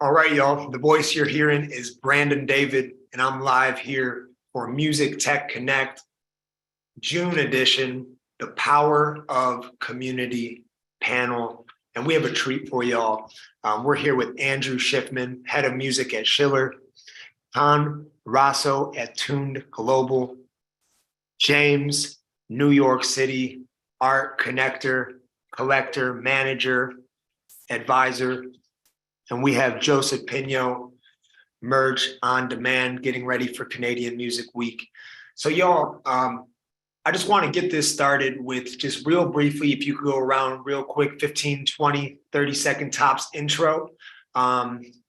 All right, y'all. The voice you're hearing is Brandon David, and I'm live here for Music Tech Connect, June edition, the Power of Community panel. And we have a treat for y'all. We're here with Andrew Schiffman, head of music at Schiller, Con Rosso at Tuned Global, James, New York City, art connector, collector, manager, advisor. And we have Joseph Pino, Merge on Demand, getting ready for Canadian Music Week. So y'all, I just want to get this started with just real briefly, if you could go around real quick, 15, 20, 30-second tops intro.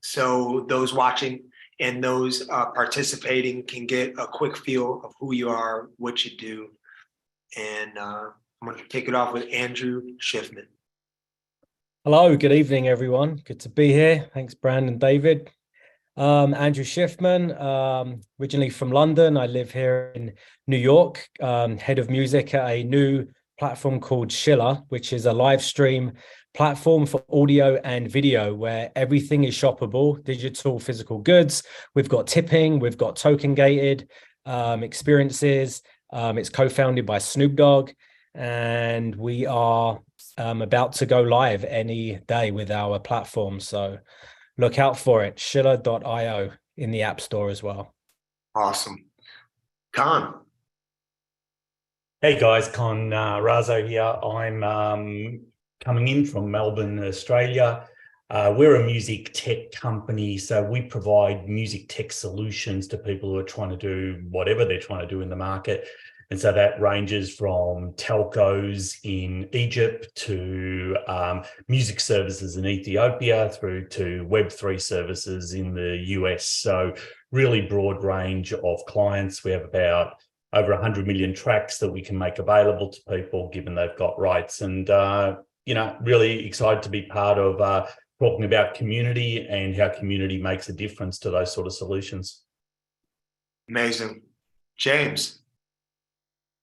So those watching and those participating can get a quick feel of who you are, what you do. And I'm going to kick it off with Andrew Schiffman. Hello, good evening, everyone. Good to be here. Thanks, Brandon, David. Andrew Schiffman, originally from London. I live here in New York, head of music at a new platform called Schiller, which is a live stream platform for audio and video where everything is shoppable, digital, physical goods. We've got tipping, we've got token gated experiences. It's co-founded by Snoop Dogg, and we are about to go live any day with our platform. So look out for it, schiller.io in the App Store as well. Awesome. Con. Hey guys, Con Razo here. I'm coming in from Melbourne, Australia. We're a music tech company, so we provide music tech solutions to people who are trying to do whatever they're trying to do in the market. And so that ranges from telcos in Egypt to music services in Ethiopia through to Web3 services in the US. So really broad range of clients. We have about over 100 million tracks that we can make available to people given they've got rights. And, really excited to be part of talking about community and how community makes a difference to those sort of solutions. Amazing. James.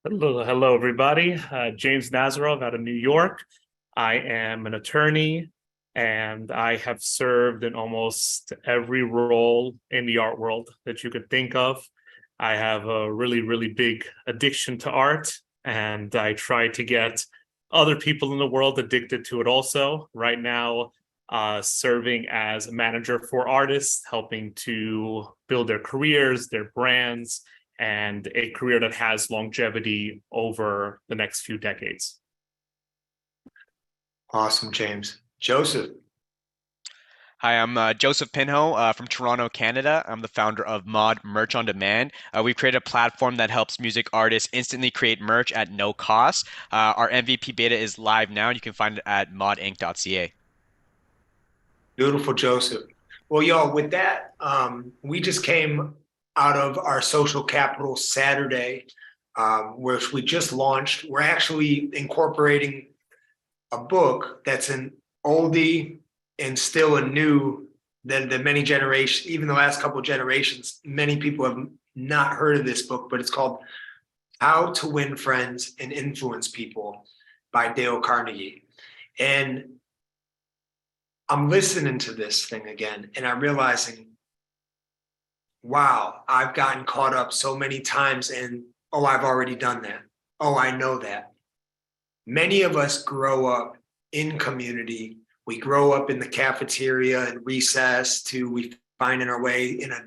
Hello, everybody. James Nazarov out of New York. I am an attorney, and I have served in almost every role in the art world that you could think of. I have a really, really big addiction to art, and I try to get other people in the world addicted to it also. Right now, serving as a manager for artists, helping to build their careers, their brands, and a career that has longevity over the next few decades. Awesome, James. Joseph. Hi, I'm Joseph Pinho from Toronto, Canada. I'm the founder of Mod Merch on Demand. We've created a platform that helps music artists instantly create merch at no cost. Our MVP beta is live now, and you can find it at modinc.ca. Beautiful, Joseph. Well, y'all, with that, we just came out of our Social Capital Saturday, which we just launched. We're actually incorporating a book that's an oldie and still a new than the many generations, even the last couple of generations. Many people have not heard of this book, but it's called How to Win Friends and Influence People by Dale Carnegie. And I'm listening to this thing again, and I'm realizing, wow, I've gotten caught up so many times in, oh, I've already done that. Oh, I know that. Many of us grow up in community. We grow up in the cafeteria and recess to we finding our way in a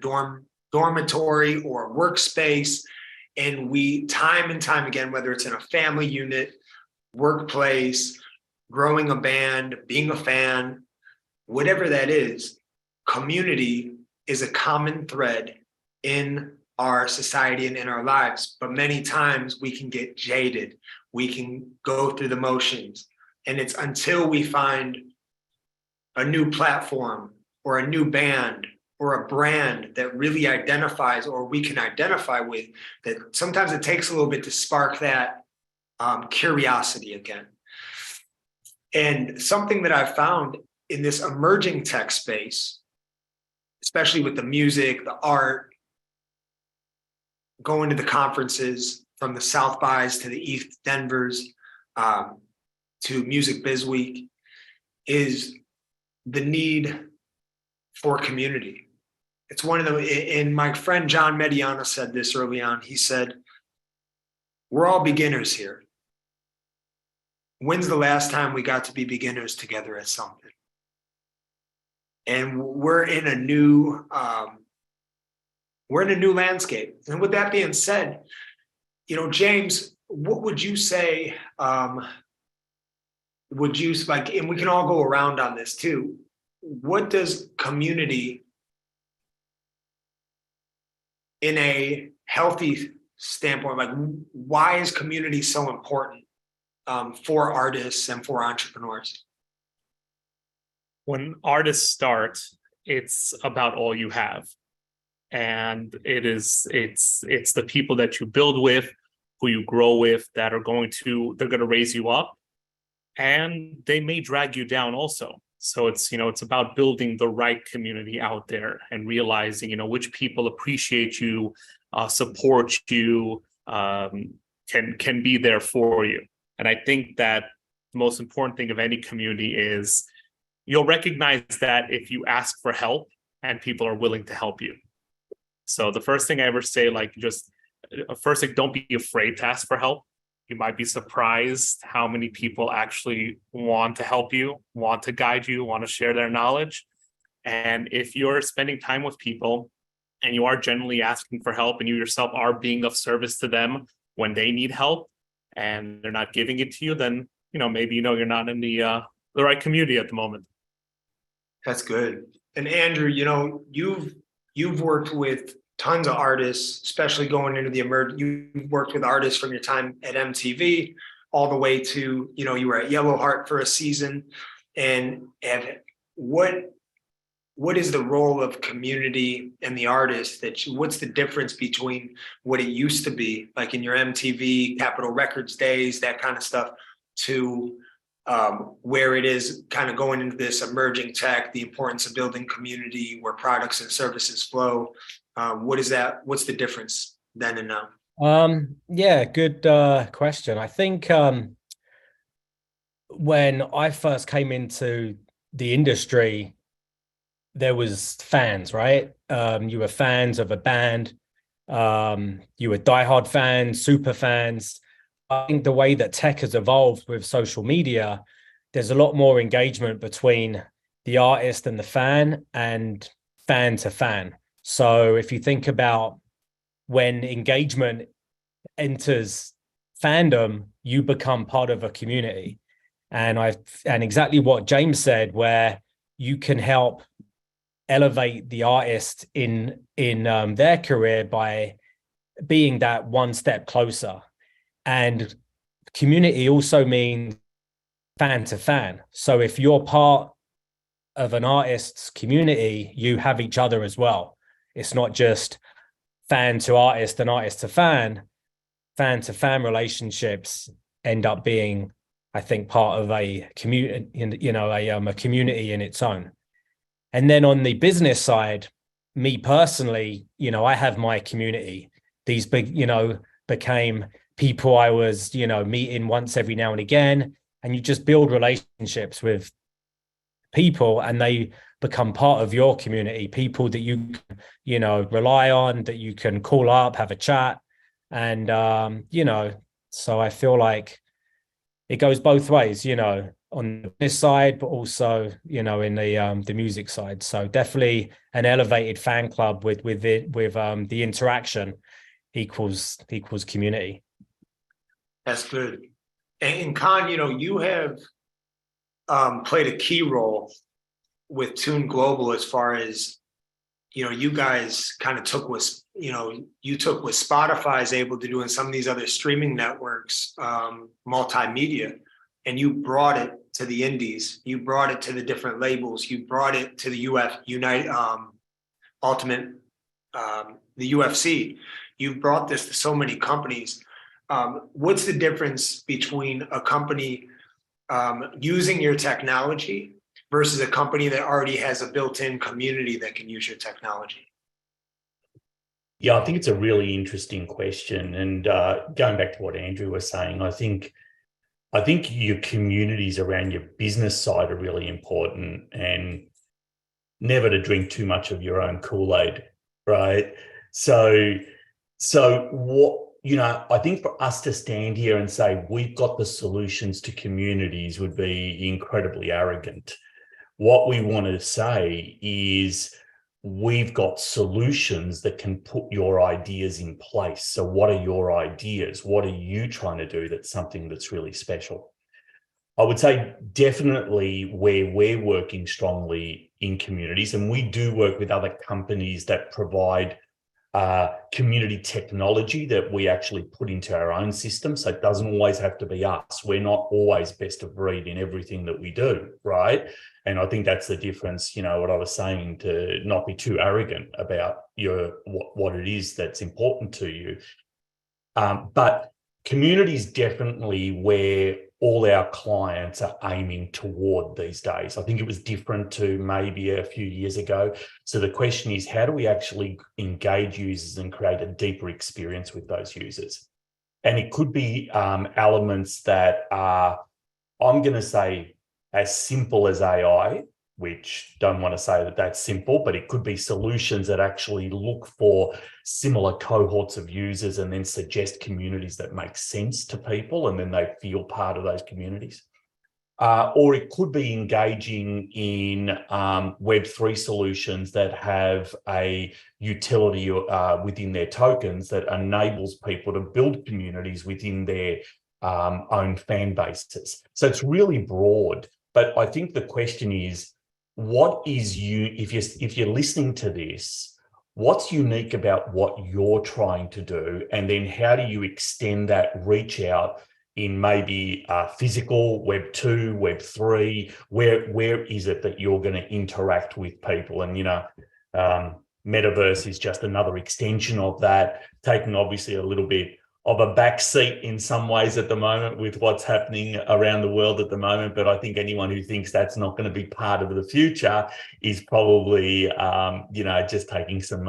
dormitory or workspace. And we, time and time again, whether it's in a family unit, workplace, growing a band, being a fan, whatever that is, community is a common thread in our society and in our lives. But many times we can get jaded. We can go through the motions. And it's until we find a new platform or a new band or a brand that really identifies or we can identify with, that sometimes it takes a little bit to spark that curiosity again. And something that I've found in this emerging tech space, especially with the music, the art, going to the conferences from the South Bys to the East Denvers to Music Biz Week, is the need for community. It's one of the, and my friend John Mediana said this early on. He said, we're all beginners here. When's the last time we got to be beginners together at something? And we're in a new landscape. And with that being said, James, what would you say? Would you like, and we can all go around on this too. What does community in a healthy standpoint, like why is community so important for artists and for entrepreneurs? When artists start, it's about all you have. And it's the people that you build with, who you grow with, that are they're going to raise you up, and they may drag you down also. So it's about building the right community out there and realizing, which people appreciate you, support you, can be there for you. And I think that the most important thing of any community is you'll recognize that if you ask for help and people are willing to help you. So the first thing I ever say, don't be afraid to ask for help. You might be surprised how many people actually want to help you, want to guide you, want to share their knowledge. And if you're spending time with people and you are generally asking for help and you yourself are being of service to them when they need help and they're not giving it to you, then, maybe you're not in the right community at the moment. That's good. And Andrew, you've worked with tons of artists, especially going into the you've worked with artists from your time at MTV all the way to, you were at Yellow Heart for a season. And what is the role of community and the artist what's the difference between what it used to be, like in your MTV, Capitol Records days, that kind of stuff, to where it is kind of going into this emerging tech, the importance of building community where products and services flow? What's the difference then and now? Yeah, good question. I think when I first came into the industry, there was fans, right? You were fans of a band. You were diehard fans, super fans. I think the way that tech has evolved with social media, there's a lot more engagement between the artist and the fan, and fan to fan. So if you think about when engagement enters fandom, you become part of a community. And exactly what James said, where you can help elevate the artist in their career by being that one step closer. And community also means fan to fan. So if you're part of an artist's community, you have each other as well. It's not just fan to artist and artist to fan. Fan to fan relationships end up being, I think, part of a community, a community in its own. And then on the business side, me personally, I have my community. These big, became people I was, meeting once every now and again, and you just build relationships with people and they become part of your community, people that you rely on, that you can call up, have a chat. And, so I feel like it goes both ways, on this side, but also, in the music side. So definitely an elevated fan club with the interaction equals community. That's good. And Khan, you have played a key role with Tune Global as far as, you guys kind of took what Spotify is able to do and some of these other streaming networks, multimedia, and you brought it to the indies. You brought it to the different labels. You brought it to the the UFC. You brought this to so many companies. What's the difference between a company using your technology versus a company that already has a built-in community that can use your technology? Yeah, I think it's a really interesting question. And going back to what Andrew was saying, I think your communities around your business side are really important. And never to drink too much of your own Kool-Aid, right? So what, I think for us to stand here and say we've got the solutions to communities would be incredibly arrogant. What we want to say is we've got solutions that can put your ideas in place. So what are your ideas? What are you trying to do that's something that's really special? I would say definitely where we're working strongly in communities, and we do work with other companies that provide community technology that we actually put into our own system. So it doesn't always have to be us. We're not always best of breed in everything that we do, right? And I think that's the difference, what I was saying, to not be too arrogant about what it is that's important to you. But community is definitely where all our clients are aiming toward these days. I think it was different to maybe a few years ago. So the question is, how do we actually engage users and create a deeper experience with those users? And it could be elements that are, I'm going to say, as simple as AI, which don't want to say that that's simple, but it could be solutions that actually look for similar cohorts of users and then suggest communities that make sense to people, and then they feel part of those communities. Or it could be engaging in Web3 solutions that have a utility within their tokens that enables people to build communities within their own fan bases. So it's really broad. But I think the question is, what is if you're listening to this, what's unique about what you're trying to do? And then how do you extend that reach out in maybe physical, Web 2, Web 3? Where is it that you're going to interact with people? And, metaverse is just another extension of that, taking obviously a little bit of a backseat in some ways at the moment with what's happening around the world at the moment. But I think anyone who thinks that's not going to be part of the future is probably, just taking some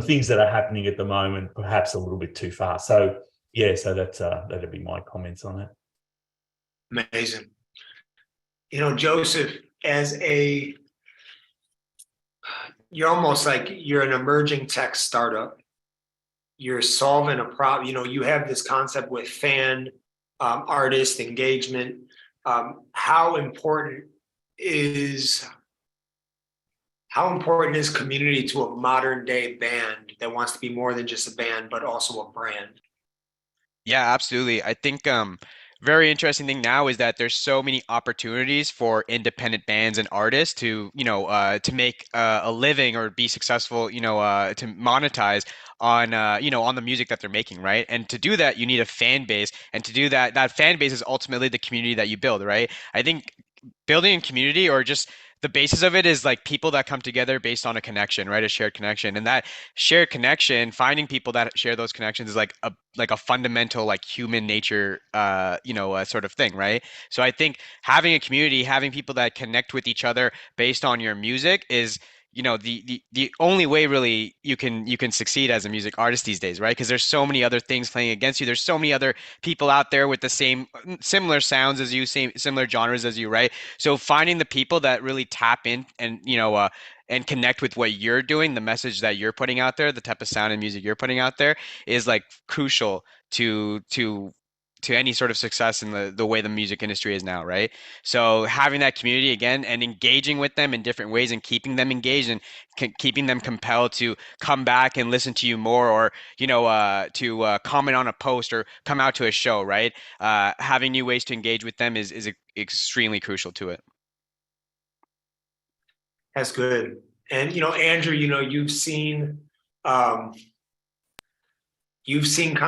things that are happening at the moment, perhaps a little bit too far. So, yeah, so that'd be my comments on it. Amazing. Joseph, you're almost like you're an emerging tech startup. You're solving a problem. You have this concept with fan artist engagement. How important is community to a modern day band that wants to be more than just a band, but also a brand? Yeah, absolutely. I think very interesting thing now is that there's so many opportunities for independent bands and artists to, to make a living or be successful, to monetize on, on the music that they're making, right? And to do that, you need a fan base, and to do that, that fan base is ultimately the community that you build, right? I think building a community, or just the basis of it, is like people that come together based on a connection, right? A shared connection. And that shared connection, finding people that share those connections, is like a fundamental, like, human nature sort of thing, right? So I think having a community, having people that connect with each other based on your music is, the only way really you can succeed as a music artist these days, right? Because there's so many other things playing against you. There's so many other people out there with the similar sounds as you, similar genres as you, right? So finding the people that really tap in and and connect with what you're doing, the message that you're putting out there, the type of sound and music you're putting out there, is like crucial to any sort of success in the way the music industry is now, right? So having that community again and engaging with them in different ways and keeping them engaged and keeping them compelled to come back and listen to you more, or to comment on a post or come out to a show, right? Having new ways to engage with them is extremely crucial to it. That's good. And Andrew, you've seen kind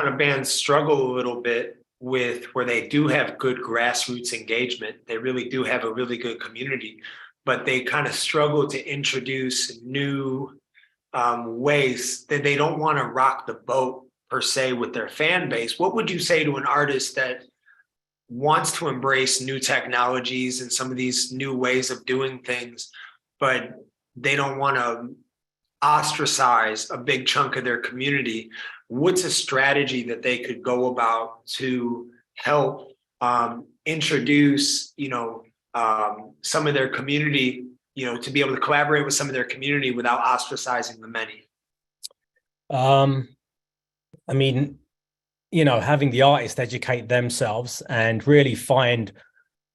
of bands struggle a little bit with where they do have good grassroots engagement. They really do have a really good community, but they kind of struggle to introduce new ways that they don't want to rock the boat per se with their fan base. What would you say to an artist that wants to embrace new technologies and some of these new ways of doing things, but they don't want to ostracize a big chunk of their community? What's a strategy that they could go about to help introduce, some of their community, to be able to collaborate with some of their community without ostracizing the many? I mean, having the artist educate themselves and really find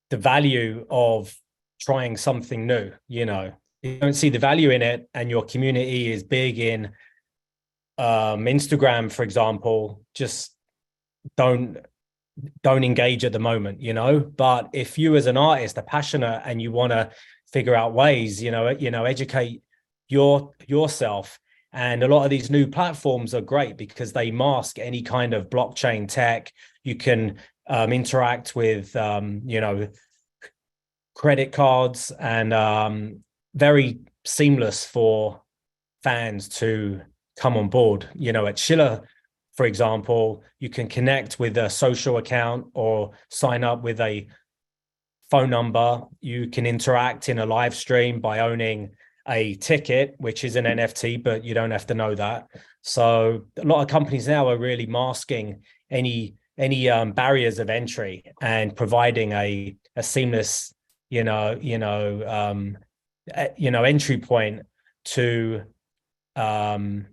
the value of trying something new. You don't see the value in it, and your community is big in Instagram, for example, just don't engage at the moment, but if you as an artist are passionate and you want to figure out ways, educate yourself. And a lot of these new platforms are great because they mask any kind of blockchain tech. You can interact with credit cards, and very seamless for fans to come on board. At Schiller, for example, you can connect with a social account or sign up with a phone number. You can interact in a live stream by owning a ticket, which is an NFT, but you don't have to know that. So a lot of companies now are really masking any barriers of entry and providing a seamless, entry point to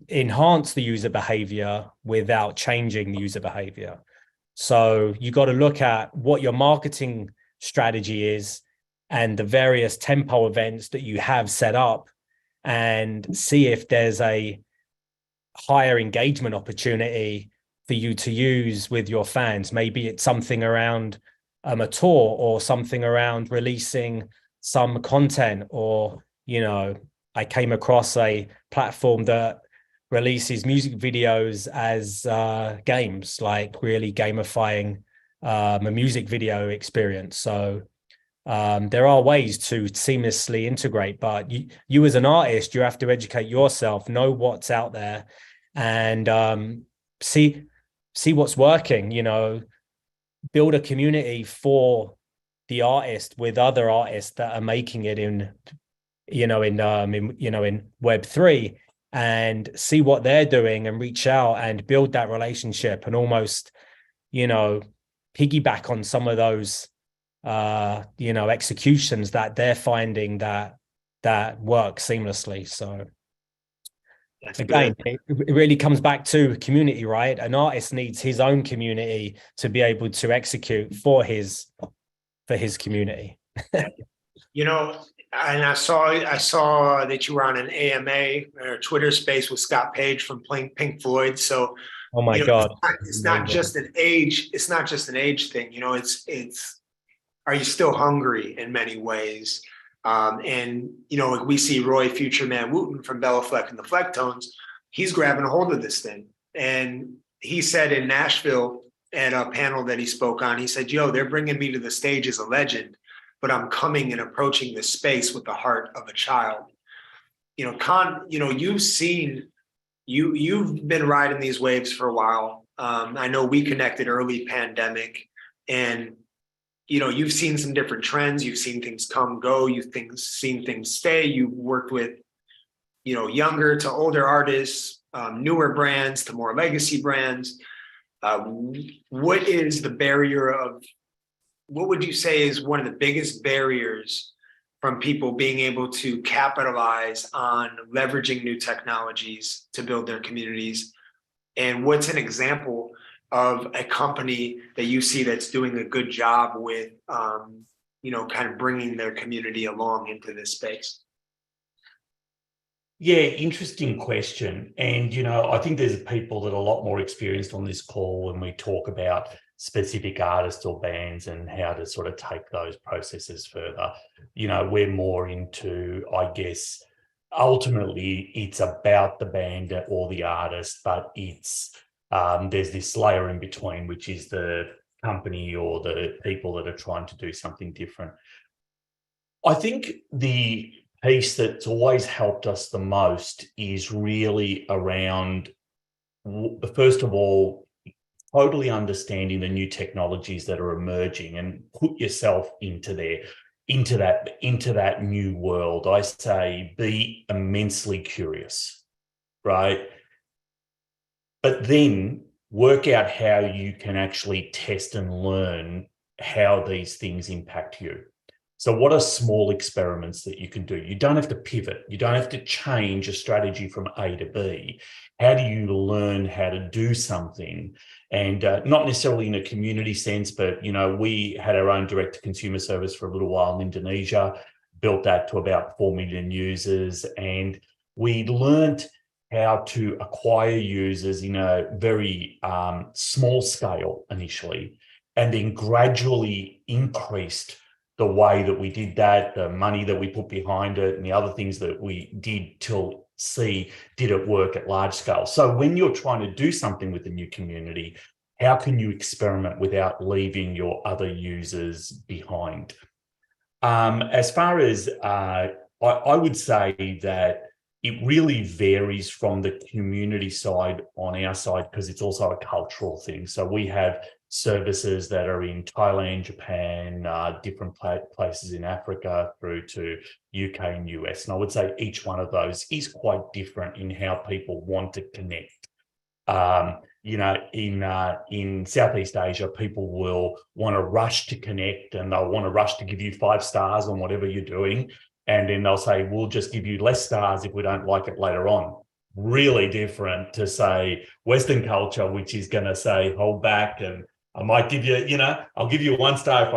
enhance the user behavior without changing the user behavior. So you got to look at what your marketing strategy is and the various tempo events that you have set up, and see if there's a higher engagement opportunity for you to use with your fans. Maybe it's something around a tour, or something around releasing some content, or I came across a platform that releases music videos as games, like really gamifying a music video experience. So there are ways to seamlessly integrate, but you as an artist, you have to educate yourself, know what's out there, and see what's working. Build a community for the artist with other artists that are making it in Web3, and see what they're doing and reach out and build that relationship, and almost piggyback on some of those executions that they're finding that work seamlessly. So again, it really comes back to community, right? An artist needs his own community to be able to execute for his community. And I saw that you were on an AMA or Twitter space with Scott Page from Pink Floyd. So, oh my God, it's not just an age. It's not just an age thing. It's are you still hungry in many ways? And we see Roy Future Man Wooten from Bella Fleck and the Flecktones. He's grabbing a hold of this thing, and he said in Nashville at a panel that he spoke on, he said, "Yo, they're bringing me to the stage as a legend, but I'm coming and approaching this space with the heart of a child." You've been riding these waves for a while. I know we connected early pandemic, and you've seen some different trends. You've seen things come, go. You've seen things stay. You've worked with, younger to older artists, newer brands to more legacy brands. What is the barrier of, what would you say is one of the biggest barriers from people being able to capitalize on leveraging new technologies to build their communities? And what's an example of a company that you see that's doing a good job with, kind of bringing their community along into this space? Yeah, interesting question. And, I think there's people that are a lot more experienced on this call when we talk about specific artists or bands and how to sort of take those processes further. We're more into, I guess, ultimately it's about the band or the artist, but it's there's this layer in between, which is the company or the people that are trying to do something different. I think the piece that's always helped us the most is really around, first of all, totally understanding the new technologies that are emerging and put yourself into that new world. I say be immensely curious, right? But then work out how you can actually test and learn how these things impact you. So what are small experiments that you can do? You don't have to pivot. You don't have to change a strategy from A to B. How do you learn how to do something? And not necessarily in a community sense, but, you know, we had our own direct-to-consumer service for a little while in Indonesia, built that to about 4 million users. And we learned how to acquire users in a very small scale initially, and then gradually increased the way that we did that, the money that we put behind it, and the other things that we did till see, did it work at large scale? So when you're trying to do something with a new community, how can you experiment without leaving your other users behind? As far as I would say that it really varies from the community side on our side, because it's also a cultural thing. So we have services that are in Thailand, Japan, different places in Africa through to UK and US. And I would say each one of those is quite different in how people want to connect. You know, in Southeast Asia, people will want to rush to connect, and they'll want to rush to give you 5 stars on whatever you're doing. And then they'll say, we'll just give you less stars if we don't like it later on. Really different to, say, Western culture, which is going to say, hold back, and I might give you, you know, I'll give you 1 star if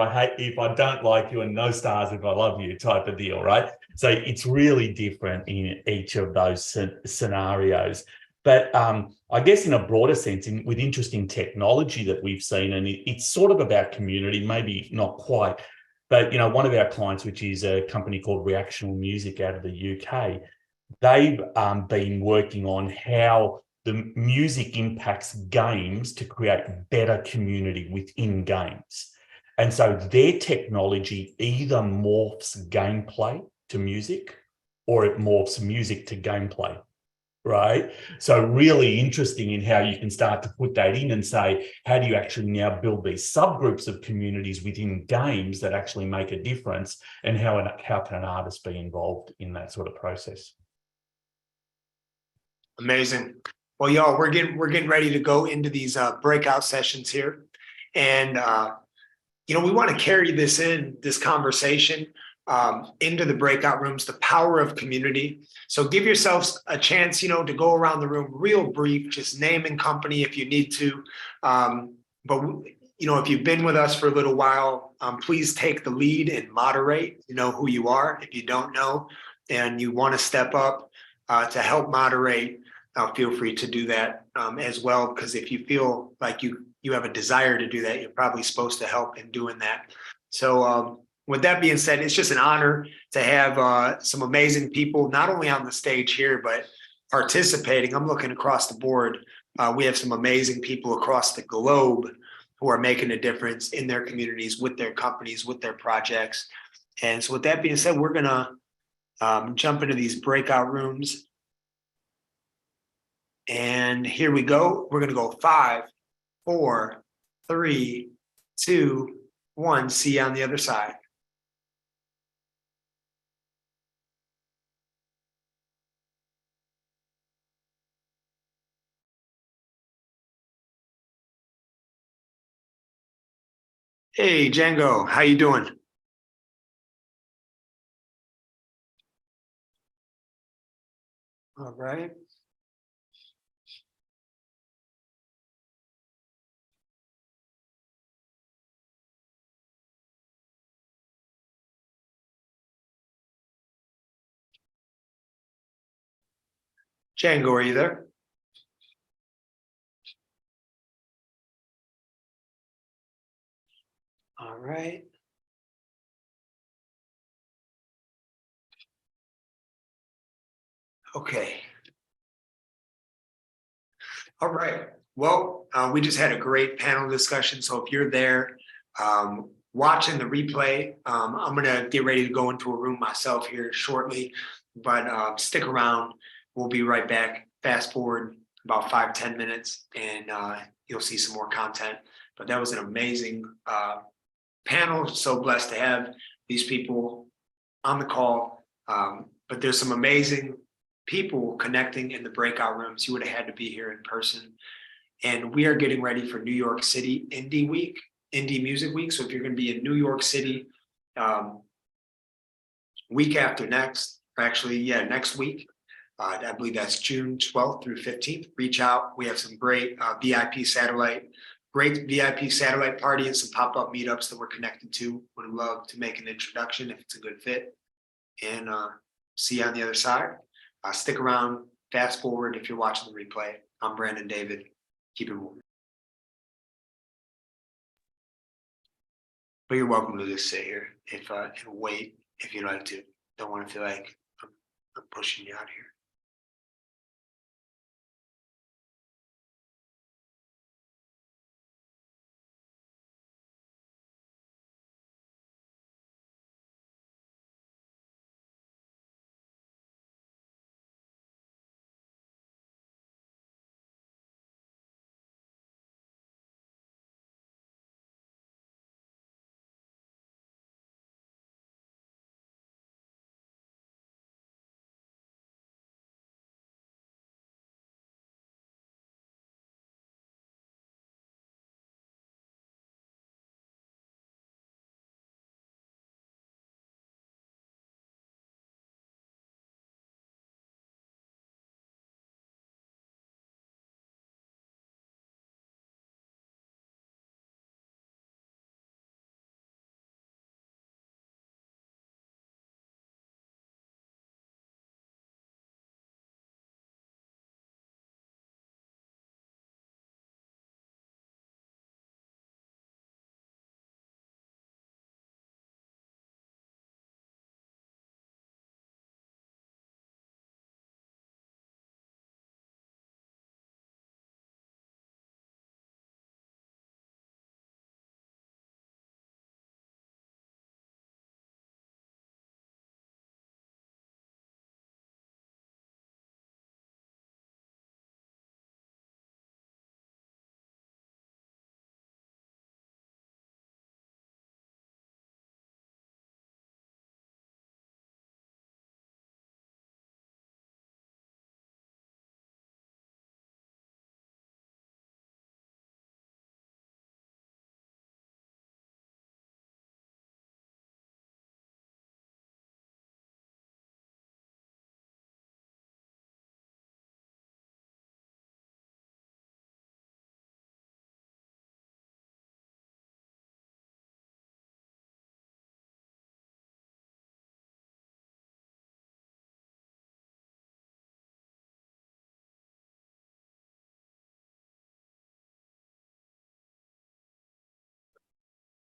I don't like you, and no stars if I love you, type of deal, right? So it's really different in each of those scenarios. But I guess in a broader sense, with interesting technology that we've seen, and it's sort of about community, maybe not quite, but, you know, one of our clients, which is a company called Reactional Music out of the UK, they've been working on how the music impacts games to create better community within games. And so their technology either morphs gameplay to music, or it morphs music to gameplay. Right. So really interesting in how you can start to put that in and say, how do you actually now build these subgroups of communities within games that actually make a difference, and how can an artist be involved in that sort of process? Amazing. Well, y'all, we're getting ready to go into these breakout sessions here. And you know, we want to carry this conversation into the breakout rooms, the power of community. So give yourselves a chance, you know, to go around the room real brief, just name and company if you need to. But, you know, if you've been with us for a little while, please take the lead and moderate. You know who you are. If you don't know and you want to step up to help moderate, feel free to do that as well. Because if you feel like you have a desire to do that, you're probably supposed to help in doing that. So with that being said, it's just an honor to have some amazing people, not only on the stage here, but participating. I'm looking across the board. We have some amazing people across the globe who are making a difference in their communities, with their companies, with their projects. And so with that being said, we're going to jump into these breakout rooms. And here we go. We're going to go 5, 4, 3, 2, 1. See you on the other side. Hey, Django, how you doing? All right. Django, are you there? All right. Okay. All right. Well, we just had a great panel discussion. So if you're there watching the replay, I'm going to get ready to go into a room myself here shortly, but stick around. We'll be right back. Fast forward about 5-10 minutes and you'll see some more content. But that was an amazing panel. So blessed to have these people on the call. But there's some amazing people connecting in the breakout rooms. You would have had to be here in person. And we are getting ready for New York City Indie Week, Indie Music Week. So if you're going to be in New York City, week after next, or actually, yeah, next week. I believe that's June 12th through 15th. Reach out. We have some great great VIP satellite party and some pop-up meetups that we're connected to. Would love to make an introduction if it's a good fit. And see you on the other side. Stick around, fast forward if you're watching the replay. I'm Brandon David. Keep it moving. But you're welcome to just sit here and wait if you'd like to. Don't want to feel like I'm pushing you out here.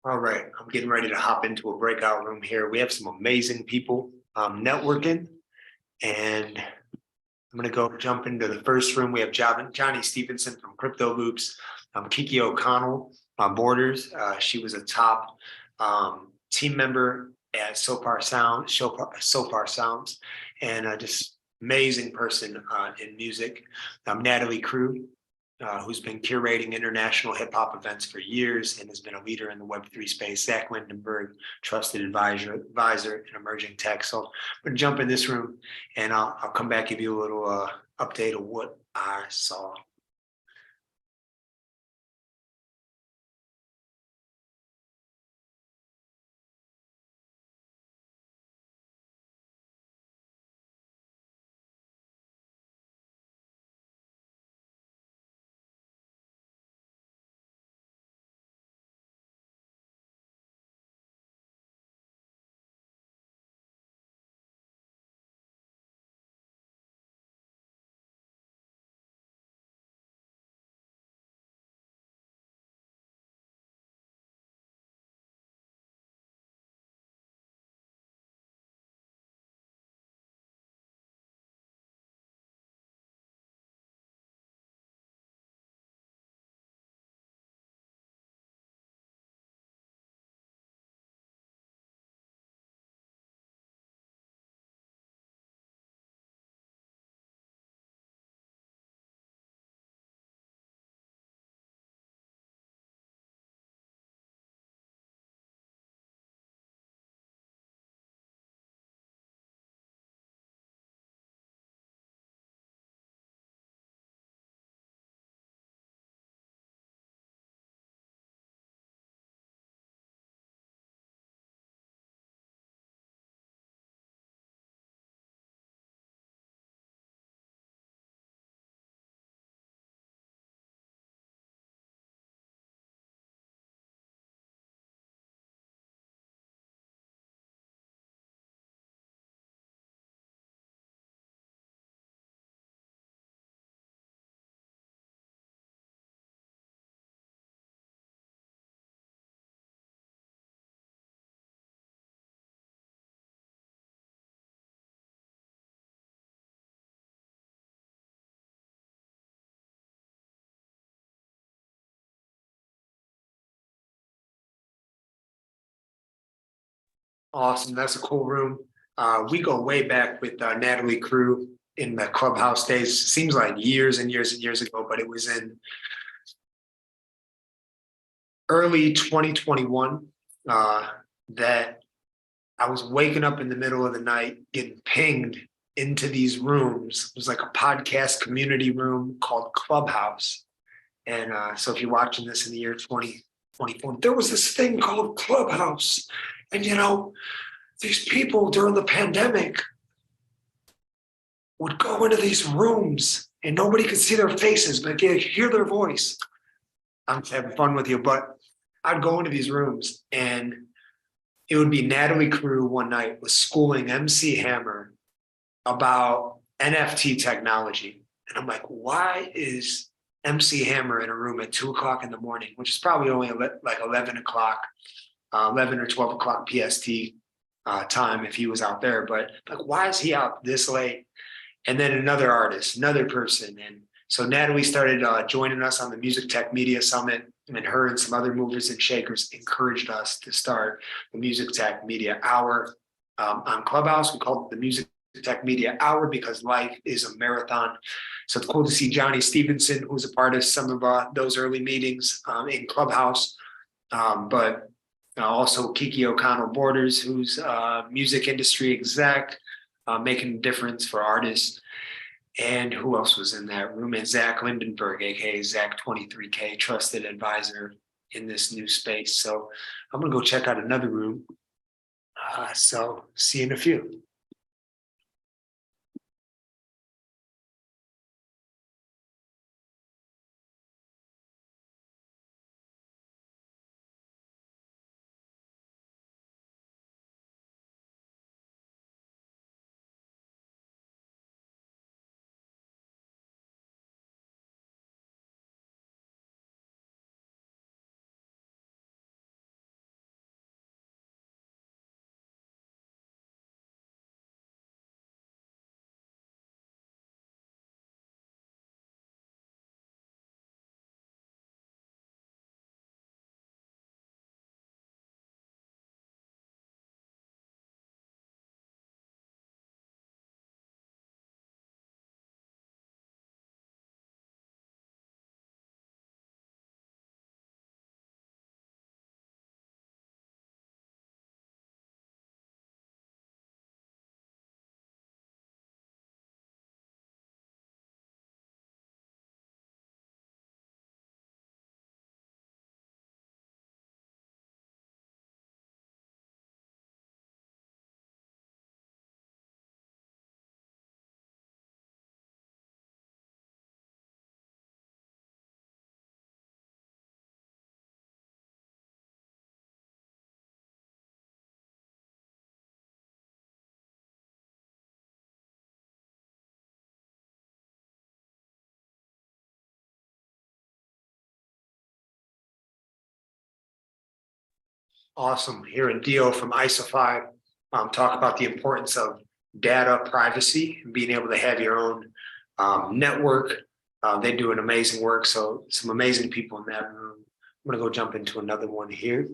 All right, I'm getting ready to hop into a breakout room here. We have some amazing people networking, and I'm gonna go jump into the first room. We have Johnny Stevenson from Crypto Loops, Kiki O'Connell on Borders. She was a top team member at Sopar Sounds, and just amazing person in music. Natalie Crew, who's been curating international hip hop events for years and has been a leader in the Web3 space. Zach Lindenberg, trusted advisor in emerging tech. So I'm gonna jump in this room and I'll come back, give you a little update of what I saw. Awesome. That's a cool room. We go way back with Natalie Crew in the clubhouse days. Seems like years and years and years ago, but it was in early 2021 that I was waking up in the middle of the night, getting pinged into these rooms. It was like a podcast community room called Clubhouse. And so if you're watching this in the year 2024, there was this thing called Clubhouse. And these people during the pandemic would go into these rooms and nobody could see their faces, but you could hear their voice. I'm having fun with you, but I'd go into these rooms and it would be Natalie Crew one night was schooling MC Hammer about NFT technology. And I'm like, why is MC Hammer in a room at 2 o'clock in the morning, which is probably only like 11 o'clock, 11 or 12 o'clock PST time if he was out there. But like, why is he out this late? And then another artist, another person. And so Natalie started joining us on the Music Tech Media Summit, and her and some other movers and shakers encouraged us to start the Music Tech Media Hour on Clubhouse. We called it the Music Tech Media Hour because life is a marathon. So it's cool to see Johnny Stevenson, who's a part of some of those early meetings in Clubhouse, but also Kiki O'Connell Borders, who's a music industry exec, making a difference for artists. And who else was in that room? And Zach Lindenberg, aka Zach 23K, trusted advisor in this new space. So I'm gonna go check out another room. So see you in a few. Awesome. Hearing Dio from ISO5 talk about the importance of data privacy and being able to have your own network. They do an amazing work. So some amazing people in that room. I'm gonna go jump into another one here.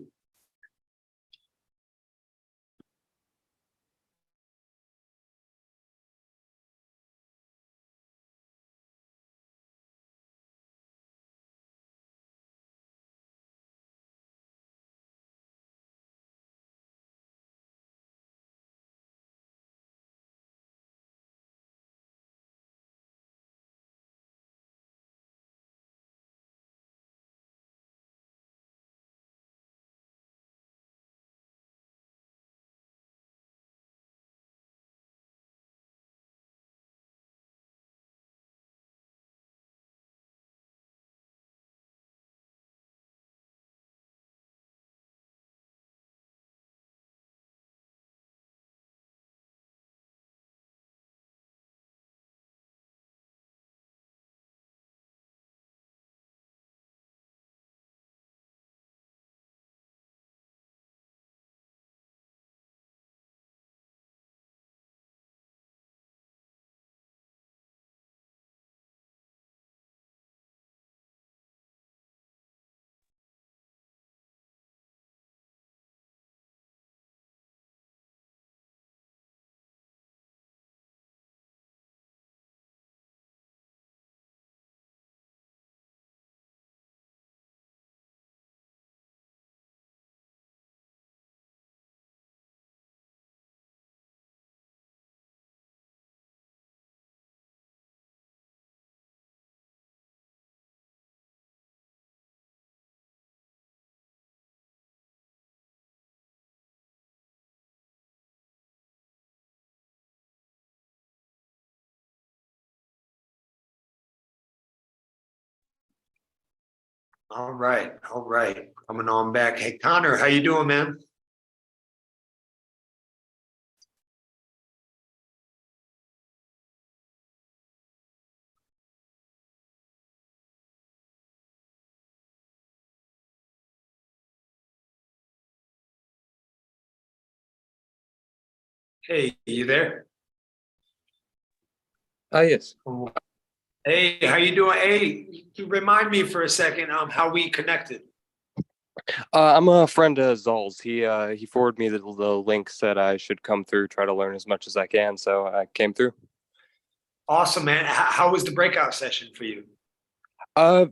All right, all right. Coming on back. Hey, Connor, how you doing, man? Hey, you there? Yes. Hey, how you doing? Hey, you remind me for a second how we connected. I'm a friend of Zol's. He forwarded me the link, said I should come through, try to learn as much as I can. So I came through. Awesome, man. How was the breakout session for you?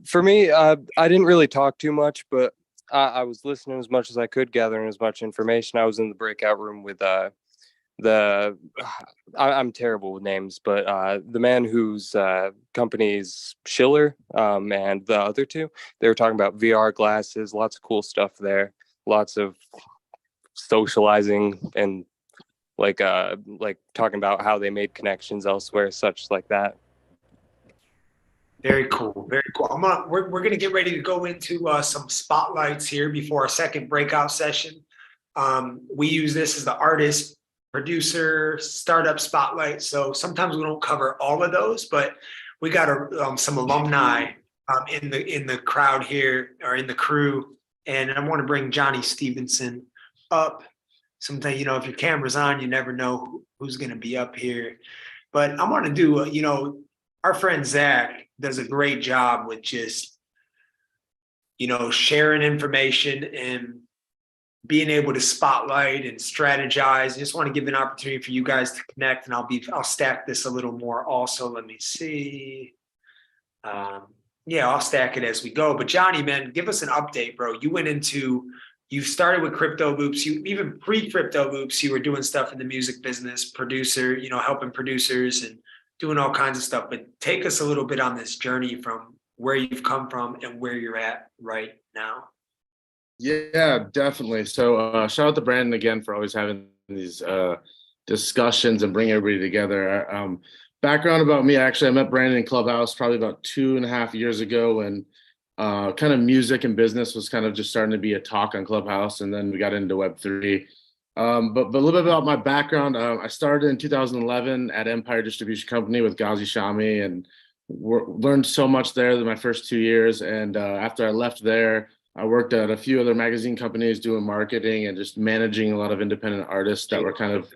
For me, I didn't really talk too much, but I was listening as much as I could, gathering as much information. I was in the breakout room with the I'm terrible with names, but the man whose company's Schiller, and the other two, they were talking about VR glasses, lots of cool stuff there, lots of socializing and like talking about how they made connections elsewhere, such like that. Very cool, very cool. We're gonna get ready to go into some spotlights here before our second breakout session. We use this as the artist, producer, startup spotlight. So sometimes we don't cover all of those, but we got some alumni in the crowd here or in the crew, and I want to bring Johnny Stevenson up. Sometimes, if your camera's on, you never know who's going to be up here. But I want to do, our friend Zach does a great job with just, sharing information and being able to spotlight and strategize. I just want to give an opportunity for you guys to connect, and I'll stack this a little more also. Let me see. Yeah, I'll stack it as we go. But Johnny, man, give us an update, bro. You started with Crypto Loops. You even pre-Crypto Loops, you were doing stuff in the music business, producer, helping producers and doing all kinds of stuff. But take us a little bit on this journey from where you've come from and where you're at right now. Yeah, definitely. So shout out to Brandon again for always having these discussions and bring everybody together. Background about me, actually, I met Brandon in Clubhouse probably about 2.5 years ago, and kind of music and business was kind of just starting to be a talk on Clubhouse, and then we got into Web3. But a little bit about my background. I started in 2011 at Empire Distribution Company with Ghazi Shami, and learned so much there in my first 2 years. And after I left there, I worked at a few other magazine companies doing marketing and just managing a lot of independent artists that were kind of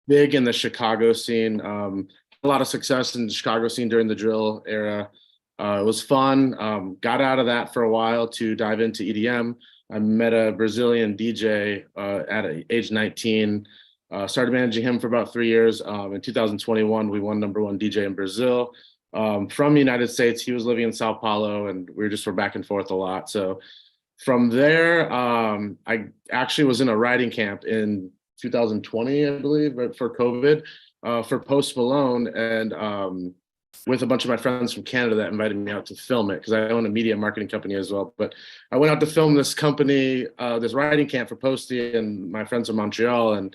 big in the Chicago scene. A lot of success in the Chicago scene during the drill era. It was fun. Got out of that for a while to dive into EDM. I met a Brazilian DJ at age 19. Started managing him for about 3 years. In 2021, we won #1 DJ in Brazil. From the United States, he was living in Sao Paulo, and we were back and forth a lot. So from there, I actually was in a writing camp in 2020, I believe, right for COVID, for Post Malone, and with a bunch of my friends from Canada that invited me out to film it because I own a media marketing company as well. But I went out to film this company, this writing camp for Posty and my friends from Montreal. And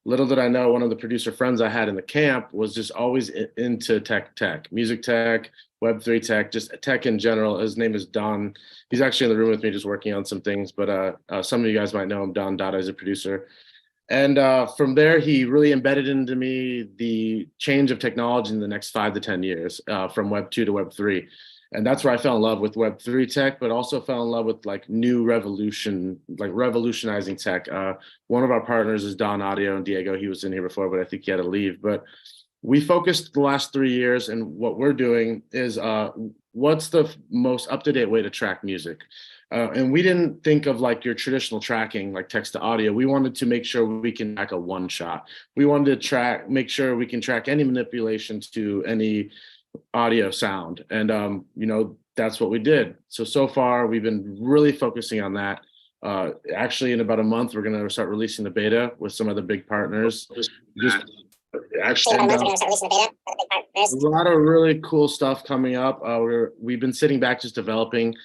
little did I know, one of the producer friends I had in the camp was just always into tech, music tech, Web3 tech, just tech in general. His name is Don. He's actually in the room with me just working on some things, but some of you guys might know him. Don Dada is a producer. And from there, he really embedded into me the change of technology in the next 5 to 10 years, from Web 2 to Web 3. And that's where I fell in love with Web 3 tech, but also fell in love with revolutionizing tech. One of our partners is Don Audio and Diego. He was in here before, but I think he had to leave. But we focused the last 3 years, and what we're doing is what's the most up-to-date way to track music? And we didn't think of like your traditional tracking, like text to audio. We wanted to make sure we can track a one shot. We wanted to make sure we can track any manipulation to any audio sound. And, that's what we did. So far, we've been really focusing on that. Actually, in about a month, we're going to start releasing the beta with some of the big partners. Actually, a lot of really cool stuff coming up. We've been sitting back just developing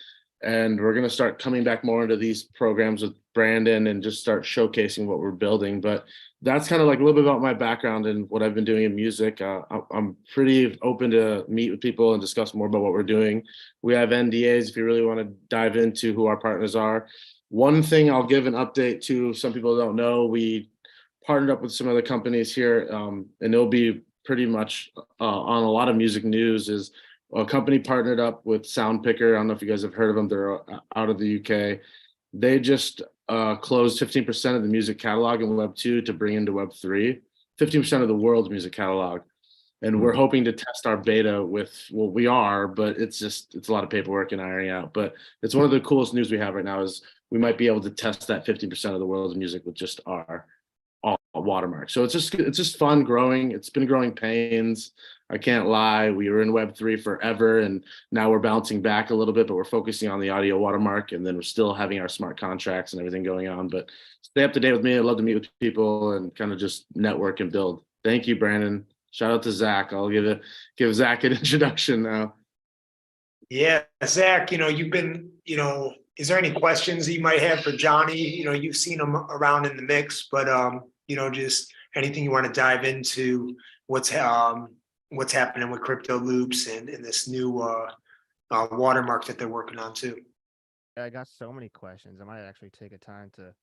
And we're going to start coming back more into these programs with Brandon and just start showcasing what we're building. But that's kind of like a little bit about my background and what I've been doing in music. I'm pretty open to meet with people and discuss more about what we're doing. We have NDAs if you really want to dive into who our partners are. One thing I'll give an update to, some people don't know, we partnered up with some other companies here, and it'll be pretty much on a lot of music news. Is a company partnered up with Soundpicker. I don't know if you guys have heard of them. They're out of the UK. They just closed 15% of the music catalog in Web 2 to bring into Web 3, 15% of the world's music catalog. And we're hoping to test our beta with, well, we are, but it's a lot of paperwork and ironing out. But it's one of the coolest news we have right now is we might be able to test that 15% of the world's music with just our watermark. So it's just fun growing. It's been growing pains. I can't lie. We were in Web3 forever, and now we're bouncing back a little bit, but we're focusing on the audio watermark, and then we're still having our smart contracts and everything going on. But stay up to date with me. I'd love to meet with people and kind of just network and build. Thank you, Brandon. Shout out to Zach. I'll give Zach an introduction now. Yeah, Zach, you've been, is there any questions you might have for Johnny? You've seen him around in the mix, but just anything you want to dive into what's happening with Crypto Loops and this new watermark that they're working on too. I got so many questions. I might actually take a time to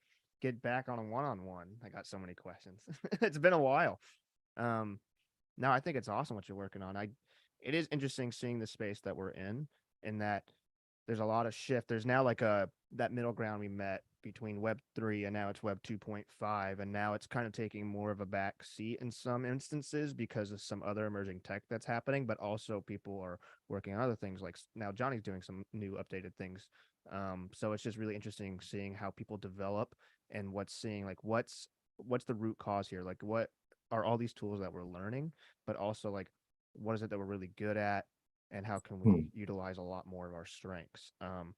get back on a one-on-one. I got so many questions. It's been a while. No, I think it's awesome what you're working on. It is interesting seeing the space that we're in that there's a lot of shift. There's now like that middle ground we met between Web 3 and now it's Web 2.5, and now it's kind of taking more of a back seat in some instances because of some other emerging tech that's happening, but also people are working on other things, like now Johnny's doing some new updated things. So it's just really interesting seeing how people develop and what's the root cause here, like what are all these tools that we're learning, but also like what is it that we're really good at and how can we utilize a lot more of our strengths. And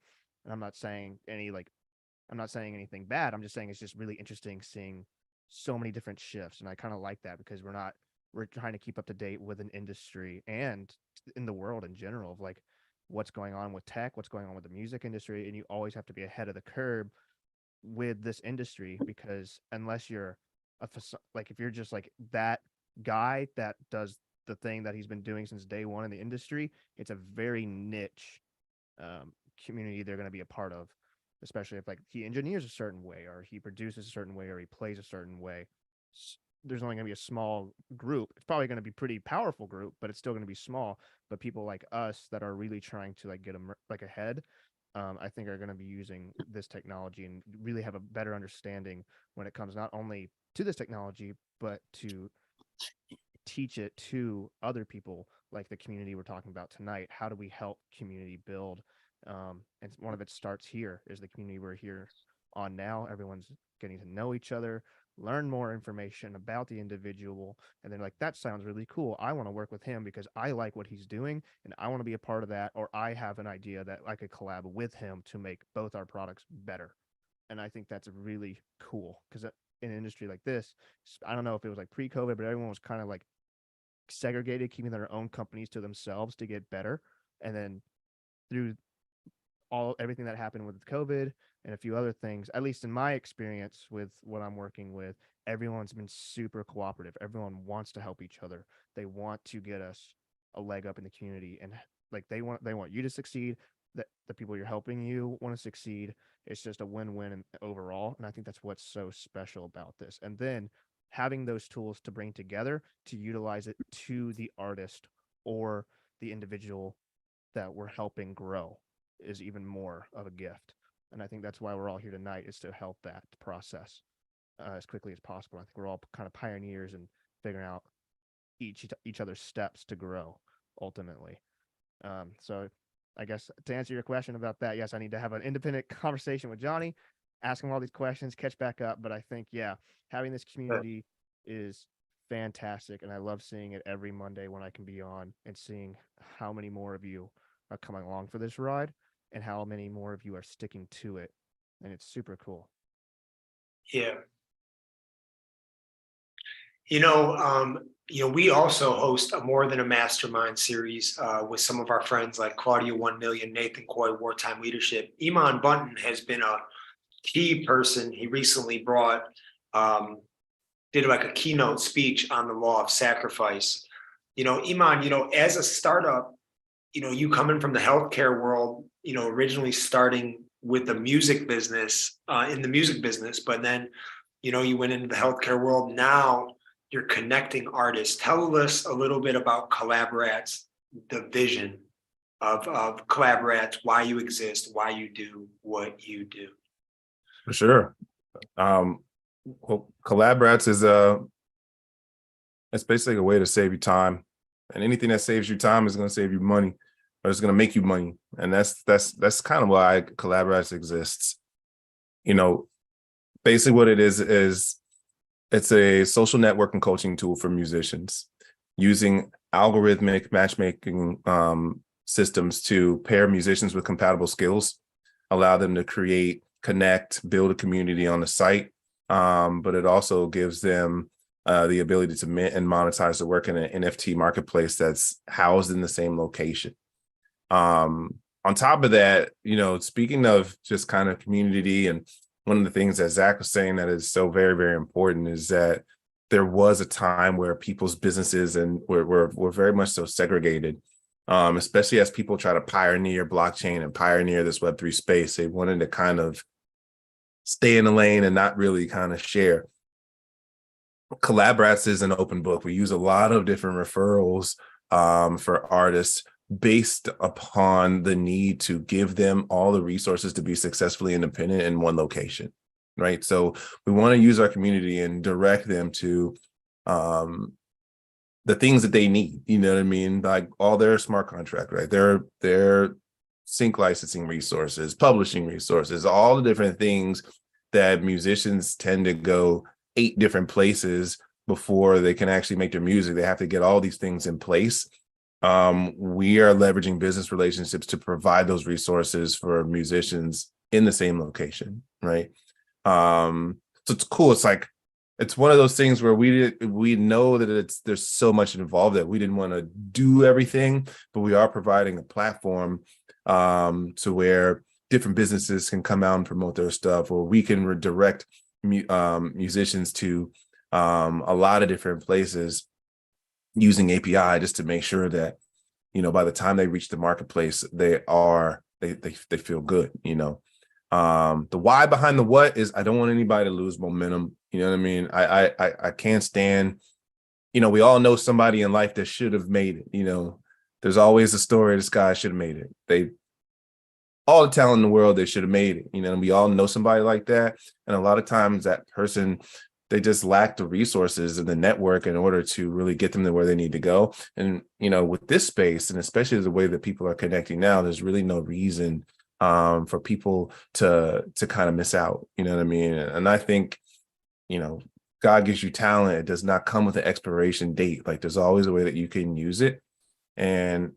I'm not saying anything bad. I'm just saying it's just really interesting seeing so many different shifts, and I kind of like that because we're trying to keep up to date with an industry and in the world in general of like what's going on with tech, what's going on with the music industry, and you always have to be ahead of the curve with this industry, because unless you're if you're just like that guy that does the thing that he's been doing since day one in the industry, it's a very niche community they're going to be a part of, especially if like he engineers a certain way or he produces a certain way or he plays a certain way. There's only going to be a small group. It's probably going to be a pretty powerful group, but it's still going to be small. But people like us that are really trying to like get ahead, I think are going to be using this technology and really have a better understanding when it comes not only to this technology, but to teach it to other people like the community we're talking about tonight. How do we help community build? And one of it starts here is the community we're here on now. Everyone's getting to know each other, learn more information about the individual, and then like, that sounds really cool. I want to work with him because I like what he's doing and I want to be a part of that, or I have an idea that I could collab with him to make both our products better. And I think that's really cool because in an industry like this, I don't know if it was like pre-COVID, but everyone was kind of like segregated, keeping their own companies to themselves to get better. And then through everything that happened with COVID and a few other things, at least in my experience with what I'm working with, everyone's been super cooperative. Everyone wants to help each other. They want to get us a leg up in the community, and like they want you to succeed. That the people you're helping you want to succeed. It's just a win-win overall, and I think that's what's so special about this. And then having those tools to bring together to utilize it to the artist or the individual that we're helping grow is even more of a gift. And I think that's why we're all here tonight, is to help that process as quickly as possible. I think we're all kind of pioneers in figuring out each other's steps to grow ultimately. So I guess to answer your question about that, yes, I need to have an independent conversation with Johnny, ask him all these questions, catch back up. But I think, yeah, having this community is fantastic. And I love seeing it every Monday when I can be on and seeing how many more of you are coming along for this ride and how many more of you are sticking to it. And it's super cool. Yeah. we also host a More Than a Mastermind series with some of our friends like Claudia 1 Million, Nathan Coy, Wartime Leadership. Iman Bunton has been a key person. He recently did like a keynote speech on the law of sacrifice. Iman, as a startup, you coming from the healthcare world, originally starting with the music business, in the music business, but then, you went into the healthcare world. Now you're connecting artists. Tell us a little bit about Collaborats, the vision of Collaborats, why you exist, why you do what you do. For sure. Well, Collaborats is it's basically a way to save you time, and anything that saves you time is going to save you money, or it's going to make you money, and that's kind of why Collaborats exists. Basically what it is it's a social networking coaching tool for musicians using algorithmic matchmaking systems to pair musicians with compatible skills, allow them to create, connect, build a community on the site. But it also gives them the ability to mint and monetize the work in an NFT marketplace that's housed in the same location. On top of that, speaking of just kind of community, and one of the things that Zach was saying that is so very, very important is that there was a time where people's businesses and were very much so segregated, especially as people try to pioneer blockchain and pioneer this Web3 space. They wanted to kind of stay in the lane and not really kind of share. Collaborats is an open book. We use a lot of different referrals for artists based upon the need to give them all the resources to be successfully independent in one location, right? So we want to use our community and direct them to the things that they need, you know what I mean? Like all their smart contract, right? Their sync licensing resources, publishing resources, all the different things that musicians tend to go 8 different places before they can actually make their music. They have to get all these things in place. We are leveraging business relationships to provide those resources for musicians in the same location, right? So it's cool. It's one of those things where we know that there's so much involved that we didn't want to do everything, but we are providing a platform to where different businesses can come out and promote their stuff, or we can redirect musicians to a lot of different places using API just to make sure that, by the time they reach the marketplace, they feel good. The why behind the what is I don't want anybody to lose momentum. You know what I mean? I can't stand, we all know somebody in life that should have made it. There's always a story, this guy should have made it. All the talent in the world, they should have made it, and we all know somebody like that. And a lot of times that person, they just lack the resources and the network in order to really get them to where they need to go. And, with this space, and especially the way that people are connecting now, there's really no reason for people to kind of miss out. You know what I mean? And I think, God gives you talent. It does not come with an expiration date. Like there's always a way that you can use it. And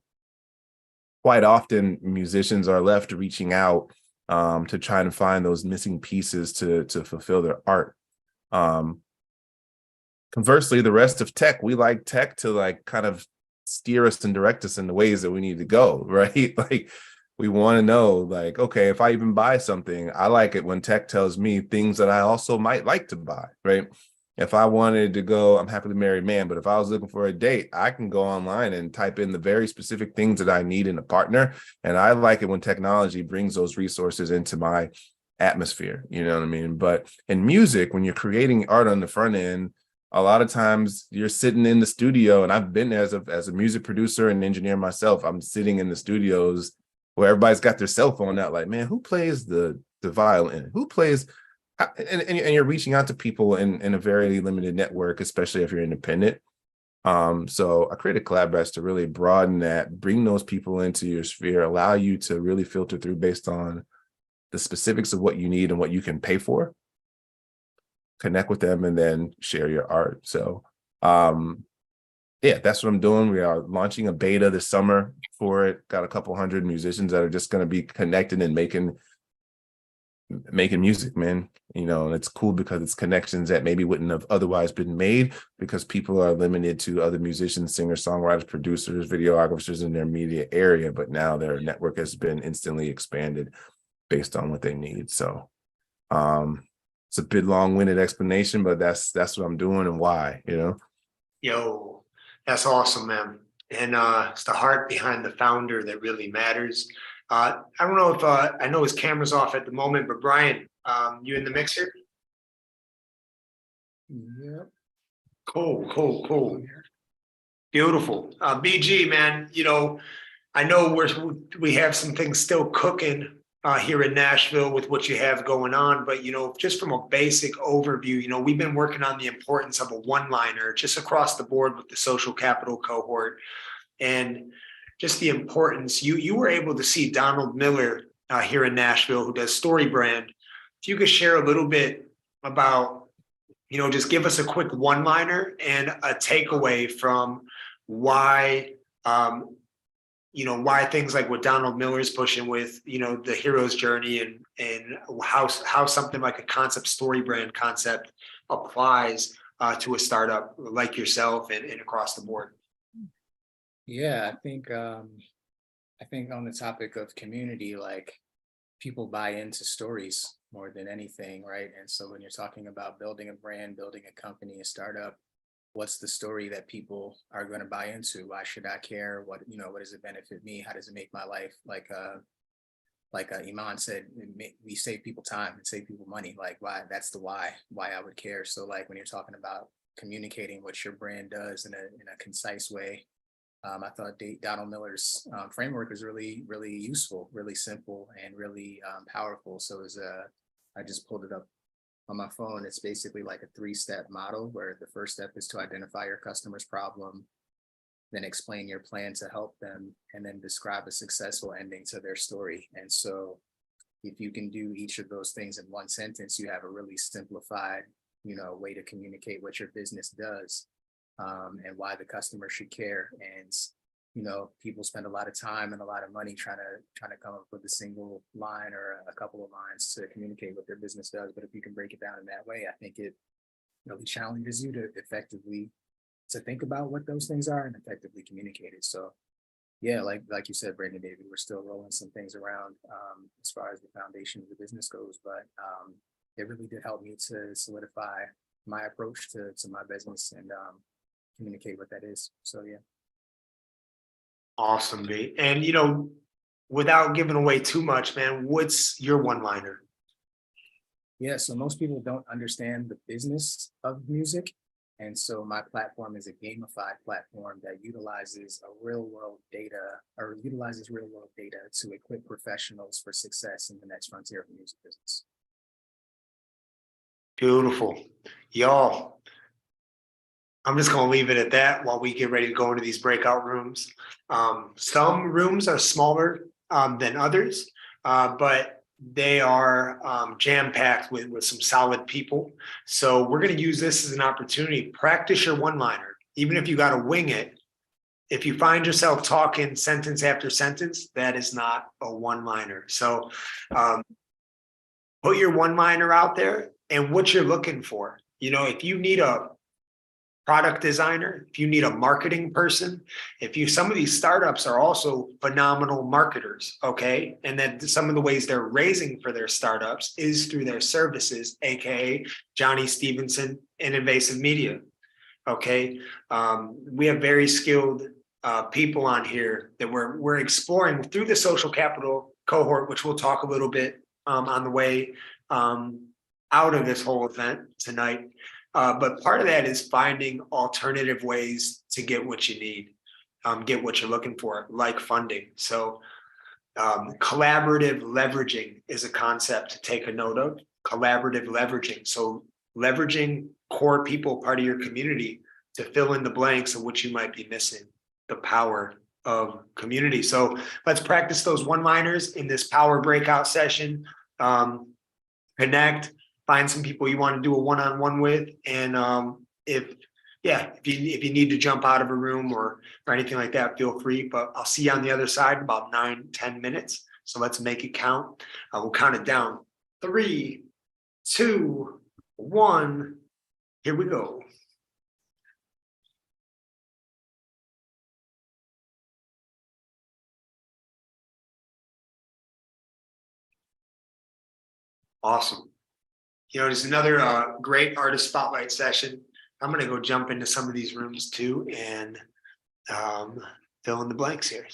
quite often musicians are left reaching out to try and find those missing pieces to fulfill their art. Conversely, the rest of tech, we like tech to kind of steer us and direct us in the ways that we need to go, right? We want to know, okay, if I even buy something, I like it when tech tells me things that I also might like to buy, right? If I wanted to go, I'm happily married man, but if I was looking for a date, I can go online and type in the very specific things that I need in a partner. And I like it when technology brings those resources into my atmosphere, you know what I mean? But in music, when you're creating art on the front end, a lot of times you're sitting in the studio, and I've been there as a music producer and engineer myself. I'm sitting in the studios where everybody's got their cell phone out, like, man, who plays the violin? Who plays? And you're reaching out to people in a very limited network, especially if you're independent. So I created Collaborats to really broaden that, bring those people into your sphere, allow you to really filter through based on the specifics of what you need and what you can pay for, connect with them, and then share your art. So yeah, that's what I'm doing. We are launching a beta this summer for it. Got a couple hundred musicians that are just going to be connected and making making music, man. You know, and it's cool because it's connections that maybe wouldn't have otherwise been made because people are limited to other musicians, singers, songwriters, producers, videographers in their immediate area. But now their network has been instantly expanded based on what they need. So it's a bit long-winded explanation, but that's what I'm doing and why, you know. Yo, that's awesome, man. And it's the heart behind the founder that really matters. I don't know if I know his camera's off at the moment, but Brian, you in the mixer? Yep. Cool. Beautiful. BG, man, you know, I know we have some things still cooking here in Nashville with what you have going on, but you know, just from a basic overview, you know, we've been working on the importance of a one-liner just across the board with the social capital cohort, and just the importance. You were able to see Donald Miller here in Nashville, who does Story Brand. If you could share a little bit about, you know, just give us a quick one-liner and a takeaway from why, you know, why things like what Donald Miller's pushing with, you know, the hero's journey, and how something like a concept Story Brand concept applies to a startup like yourself and across the board. Yeah, I think on the topic of community, like, people buy into stories more than anything, right? And so when you're talking about building a brand, building a company, a startup, what's the story that people are going to buy into? Why should I care? What does it benefit me? How does it make my life? Like Iman said, we save people time and save people money. Like, why? That's the why I would care. So like when you're talking about communicating what your brand does in a concise way, I thought Donald Miller's framework was really, really useful, really simple, and really powerful. So I just pulled it up on my phone. It's basically like a 3-step model where the first step is to identify your customer's problem, then explain your plan to help them, and then describe a successful ending to their story. And so if you can do each of those things in one sentence, you have a really simplified, way to communicate what your business does. And why the customer should care. And people spend a lot of time and a lot of money trying to come up with a single line or a couple of lines to communicate what their business does. But if you can break it down in that way, I think it really challenges you to effectively think about what those things are and effectively communicate it. So yeah, like you said, Brandon, David, we're still rolling some things around as far as the foundation of the business goes, but it really did help me to solidify my approach to my business and communicate what that is. So yeah. Awesome, B. And without giving away too much, man, what's your one-liner? Yeah, so most people don't understand the business of music. And so my platform is a gamified platform that utilizes real world data to equip professionals for success in the next frontier of the music business. Beautiful. Y'all, I'm just going to leave it at that while we get ready to go into these breakout rooms. Some rooms are smaller than others, but they are jam-packed with some solid people. So we're going to use this as an opportunity. Practice your one-liner, even if you got to wing it. If you find yourself talking sentence after sentence, that is not a one-liner. So put your one-liner out there and what you're looking for. If you need a product designer, if you need a marketing person, some of these startups are also phenomenal marketers, okay? And then some of the ways they're raising for their startups is through their services, AKA Johnny Stevenson and Invasive Media, okay? We have very skilled people on here that we're exploring through the social capital cohort, which we'll talk a little bit on the way out of this whole event tonight. But part of that is finding alternative ways to get what you need, get what you're looking for, like funding. So collaborative leveraging is a concept to take a note of. Collaborative leveraging. So leveraging core people, part of your community, to fill in the blanks of what you might be missing, the power of community. So let's practice those one-liners in this power breakout session. Connect. Find some people you want to do a one-on-one with, and if you need to jump out of a room or anything like that, feel free. But I'll see you on the other side in about 9-10 minutes. So let's make it count. We'll count it down. 3, 2, 1. Here we go. Awesome. There's another great artist spotlight session. I'm gonna go jump into some of these rooms too and fill in the blanks here.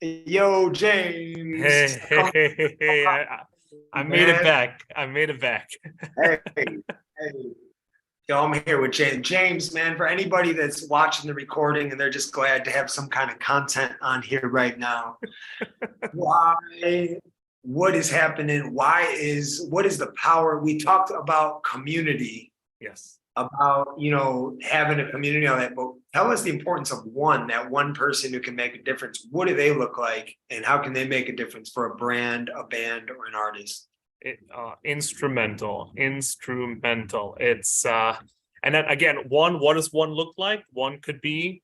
Yo, James. Hey, I made it Man. back. I made it back. Hey, hey. Yo, I'm here with James. James, man, for anybody that's watching the recording and they're just glad to have some kind of content on here right now. Why? What is happening? What is the power? We talked about community, Yes. about, having a community on that, but tell us the importance of that one person who can make a difference. What do they look like and how can they make a difference for a brand, a band, or an artist? Instrumental. It's and then again, what does one look like? One could be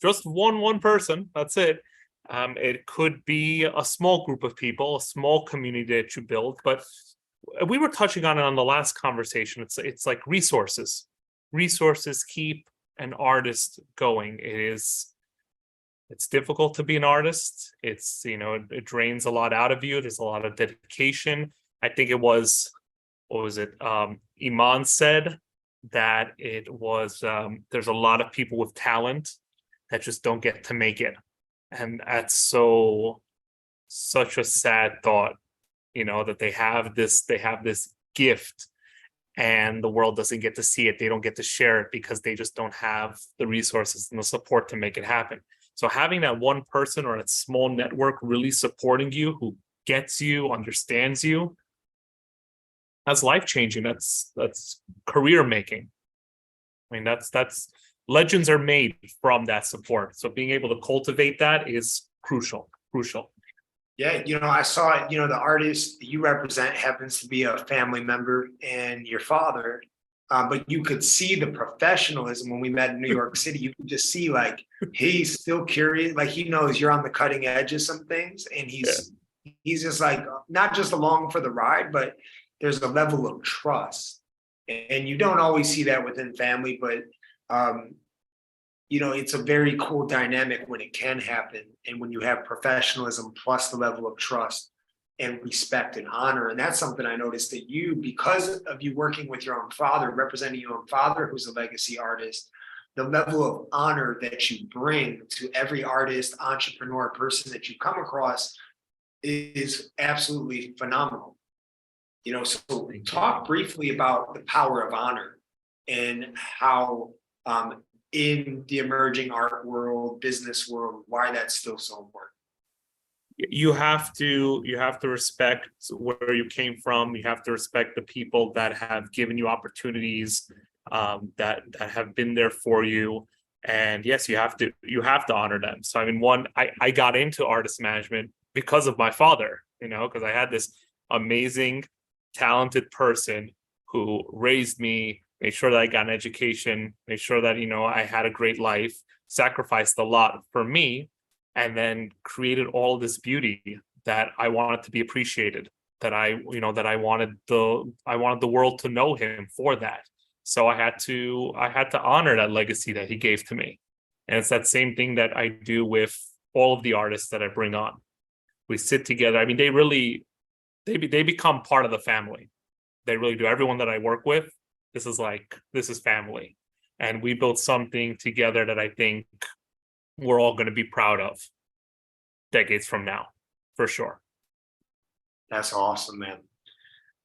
just one person. That's it. It could be a small group of people, a small community that you build. But we were touching on it on the last conversation. It's like resources. Resources keep an artist going. It's difficult to be an artist. It drains a lot out of you. There's a lot of dedication. I think it was, what was it? Iman said that it was, there's a lot of people with talent that just don't get to make it. And that's such a sad thought, that they have this gift and the world doesn't get to see it. They don't get to share it because they just don't have the resources and the support to make it happen. So having that one person or that small network really supporting you, who gets you, understands you, that's life-changing. That's career making. I mean, that's legends are made from that support. So being able to cultivate that is crucial. Yeah, I saw it, the artist you represent happens to be a family member and your father, but you could see the professionalism when we met in New York City. You could just see like he's still curious, like he knows you're on the cutting edge of some things, and he's just like not just along for the ride, but there's a level of trust, and you don't always see that within family, but it's a very cool dynamic when it can happen, and when you have professionalism plus the level of trust and respect and honor. And that's something I noticed that you, because of you working with your own father, representing your own father, who's a legacy artist, the level of honor that you bring to every artist, entrepreneur, person that you come across is absolutely phenomenal. So talk briefly about the power of honor and how in the emerging art world, business world, why that's still so important. You have to respect where you came from. You have to respect the people that have given you opportunities, that have been there for you. And yes, you have to honor them. So I mean, I got into artist management because of my father, because I had this amazing, talented person who raised me, made sure that I got an education, made sure that, I had a great life, sacrificed a lot for me, and then created all this beauty that I wanted to be appreciated, that I wanted the world to know him for that. So I had to honor that legacy that he gave to me. And it's that same thing that I do with all of the artists that I bring on. We sit together. I mean, they become part of the family. They really do. Everyone that I work with, this is family. And we built something together that I think we're all going to be proud of decades from now, for sure. That's awesome, man.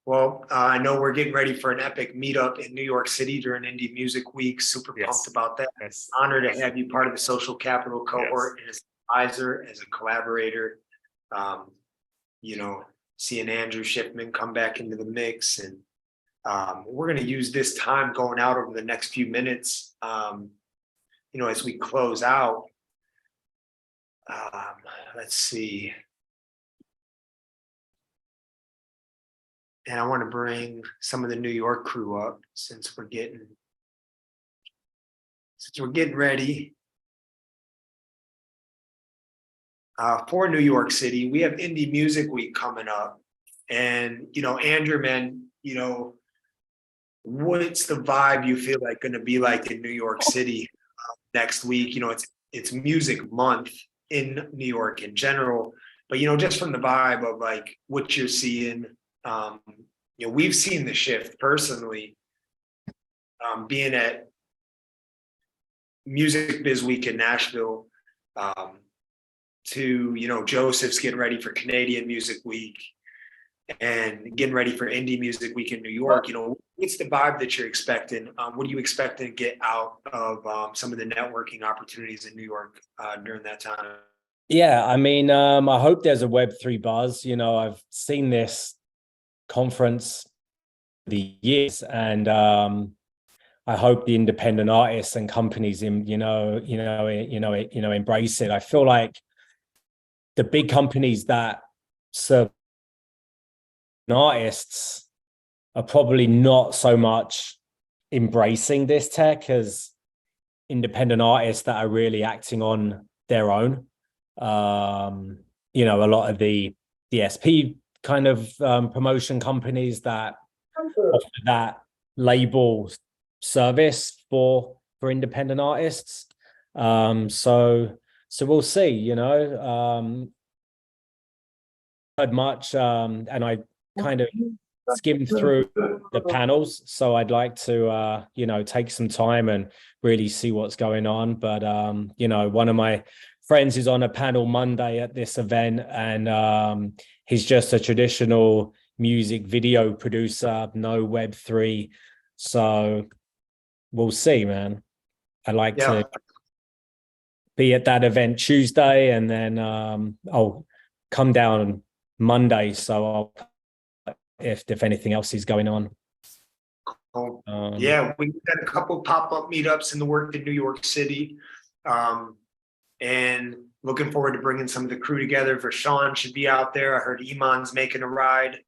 Well, I know we're getting ready for an epic meetup in New York City during Indie Music Week. Super pumped about that. Yes. Honored to have you part of the Social Capital cohort as an advisor, as a collaborator. Seeing Andrew Schiffman come back into the mix, and we're going to use this time going out over the next few minutes, as we close out. Let's see. And I want to bring some of the New York crew up since we're getting ready for New York City. We have Indie Music Week coming up, and Andrew, man, what's the vibe you feel like going to be like in New York City next week? It's Music Month in New York in general, but just from the vibe of like what you're seeing, we've seen the shift personally, being at Music Biz Week in Nashville. to, you know, Joseph's getting ready for Canadian Music Week and getting ready for Indie Music Week in New York, you know, what's the vibe that you're expecting? What are you expecting to get out of some of the networking opportunities in New York during that time? Yeah, I mean, I hope there's a Web3 buzz. You know, I've seen this conference the years, and I hope the independent artists and companies embrace it. I feel like the big companies that serve artists are probably not so much embracing this tech as independent artists that are really acting on their own. You know, a lot of the DSP kind of promotion companies that offer that label service for independent artists. So we'll see, you know. Heard much, and I kind of skimmed through the panels, so I'd like to you know, take some time and really see what's going on. But you know, one of my friends is on a panel Monday at this event, and he's just a traditional music video producer, no Web3. So we'll see, man. I'd like to be at that event Tuesday, and then I'll come down Monday, so I'll if anything else is going on. Yeah, we got a couple pop-up meetups in the work in New York City, and looking forward to bringing some of the crew together. Vershawn should be out there. I heard Iman's making a ride.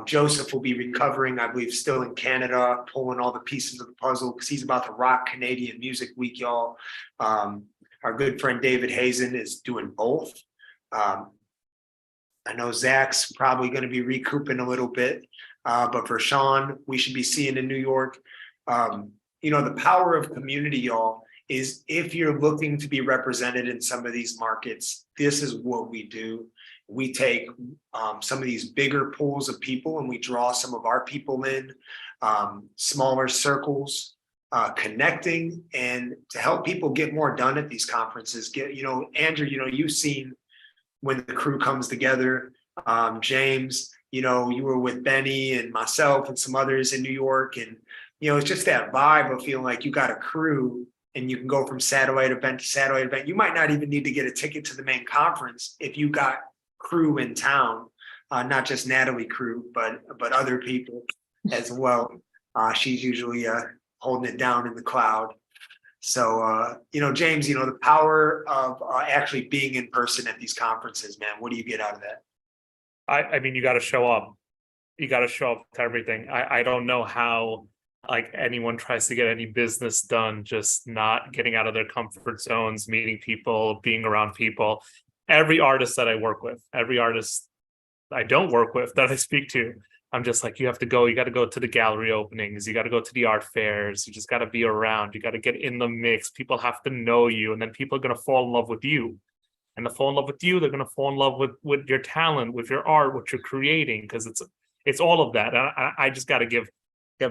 Joseph will be recovering, I believe, still in Canada, pulling all the pieces of the puzzle because he's about to rock Canadian Music Week, y'all. Our good friend David Hazen is doing both. I know Zach's probably going to be recouping a little bit, but for Sean, we should be seeing in New York. You know, the power of community, y'all, is if you're looking to be represented in some of these markets, this is what we do. We take some of these bigger pools of people and we draw some of our people in, smaller circles, connecting, and to help people get more done at these conferences. You know, Andrew, you know, you've seen when the crew comes together. James, you know, you were with Benny and myself and some others in New York, and you know, it's just that vibe of feeling like you got a crew and you can go from satellite event to satellite event. You might not even need to get a ticket to the main conference if you got crew in town, not just Natalie crew, but other people as well. She's usually holding it down in the cloud. So, you know, James, you know, the power of actually being in person at these conferences, man, what do you get out of that? I mean, you got to show up. You got to show up to everything. I don't know how like anyone tries to get any business done, just not getting out of their comfort zones, meeting people, being around people. Every artist that I work with, every artist I don't work with that I speak to, I'm just like, you got to go to the gallery openings, you got to go to the art fairs, you just got to be around, you got to get in the mix. People have to know you, and then people are going to fall in love with you. And to fall in love with you, they're going to fall in love with your talent, with your art, what you're creating, because it's all of that. I just got to give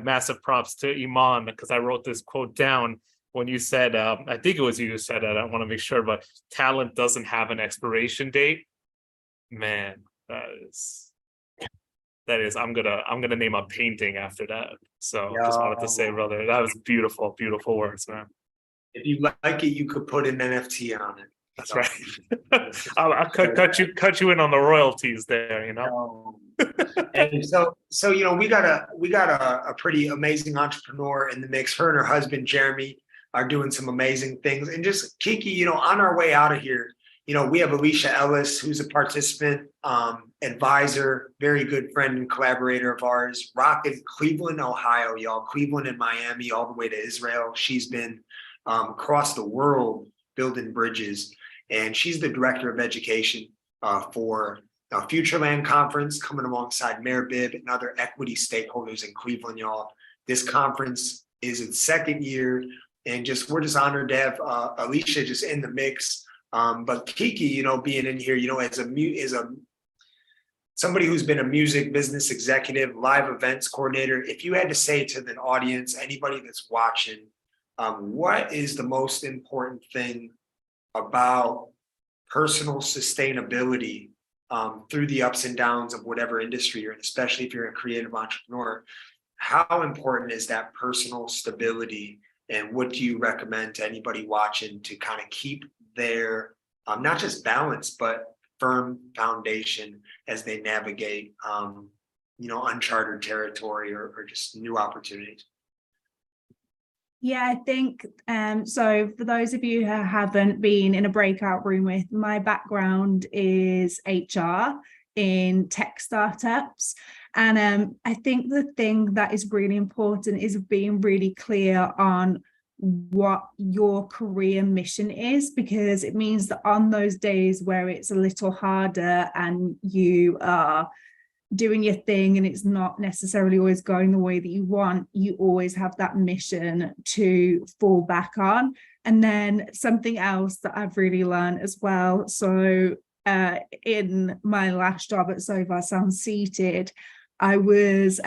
massive props to Iman, because I wrote this quote down when you said, I think it was you who said it, I want to make sure, but talent doesn't have an expiration date. Man, that is, I'm gonna name a painting after that. So just wanted to say, brother, that was beautiful, beautiful words, man. If you like it, you could put an NFT on it. That's right. I'll cut you in on the royalties there, you know. And so you know, we got a pretty amazing entrepreneur in the mix. Her and her husband Jeremy are doing some amazing things. And just Kiki, you know, on our way out of here, you know, we have Alicia Ellis, who's a participant, advisor, very good friend and collaborator of ours, rocking Cleveland, Ohio, y'all. Cleveland and Miami, all the way to Israel. She's been across the world building bridges, and she's the director of education for Futureland Conference, coming alongside Mayor Bibb and other equity stakeholders in Cleveland, y'all. This conference is its second year, and we're just honored to have Alicia just in the mix. But Kiki, you know, being in here, you know, as somebody who's been a music business executive, live events coordinator, if you had to say to the audience, anybody that's watching, what is the most important thing about personal sustainability through the ups and downs of whatever industry you're in, especially if you're a creative entrepreneur. How important is that personal stability? And what do you recommend to anybody watching to kind of keep their not just balance, but firm foundation as they navigate, uncharted territory or just new opportunities? Yeah, I think so for those of you who haven't been in a breakout room with, my background is HR in tech startups. And I think the thing that is really important is being really clear on what your career mission is, because it means that on those days where it's a little harder and you are doing your thing and it's not necessarily always going the way that you want, you always have that mission to fall back on. And then something else that I've really learned as well, so in my last job at So Far Sound Seated, I was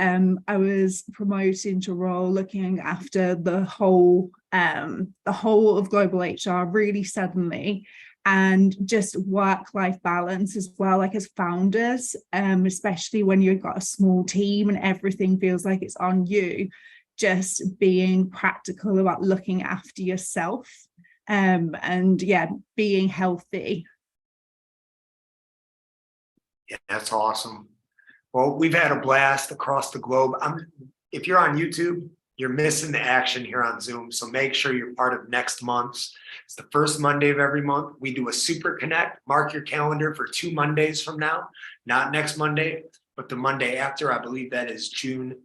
promoted into a role looking after the whole of global HR really suddenly, and just work-life balance as well, like as founders, especially when you've got a small team and everything feels like it's on you, just being practical about looking after yourself, and yeah, being healthy. Yeah, that's awesome. Well, we've had a blast across the globe. If you're on YouTube, you're missing the action here on Zoom. So make sure you're part of next month's. It's the first Monday of every month. We do a Super Connect. Mark your calendar for 2 Mondays from now, not next Monday, but the Monday after. I believe that is June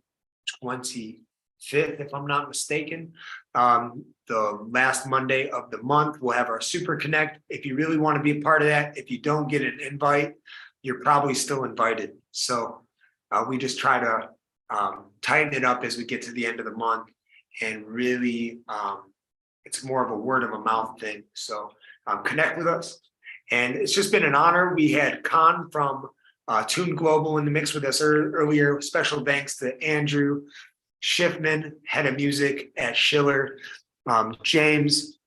25th, if I'm not mistaken. The last Monday of the month, we'll have our Super Connect. If you really want to be a part of that, if you don't get an invite, you're probably still invited. So we just try to tighten it up as we get to the end of the month, and really it's more of a word of a mouth thing. So connect with us, and it's just been an honor. We had Khan from Tune Global in the mix with us earlier. Special thanks to Andrew Schiffman, head of music at Schiller, James,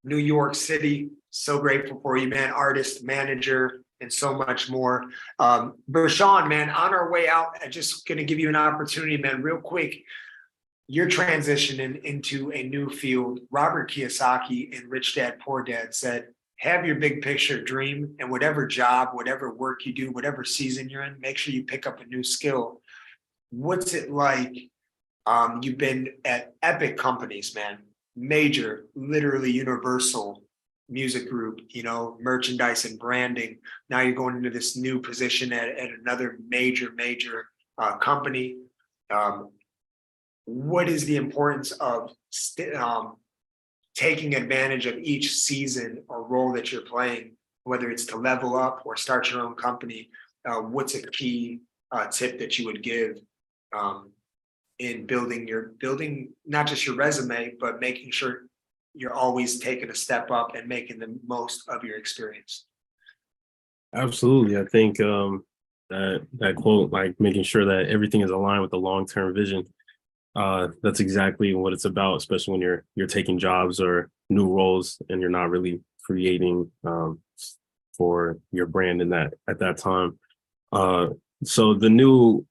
New York City. So grateful for you, man. Artist, manager, and so much more. Bershawn, man, on our way out, I'm just going to give you an opportunity, man, real quick. You're transitioning into a new field. Robert Kiyosaki in Rich Dad, Poor Dad said, have your big picture dream, and whatever job, whatever work you do, whatever season you're in, make sure you pick up a new skill. What's it like? You've been at epic companies, man, major, literally universal music group, merchandise and branding. Now you're going into this new position at another major company. What is the importance of taking advantage of each season or role that you're playing, whether it's to level up or start your own company? What's a key tip that you would give in building not just your resume, but making sure you're always taking a step up and making the most of your experience? Absolutely. I think that quote, like making sure that everything is aligned with the long-term vision, that's exactly what it's about, especially when you're taking jobs or new roles and you're not really creating for your brand at that time. So the new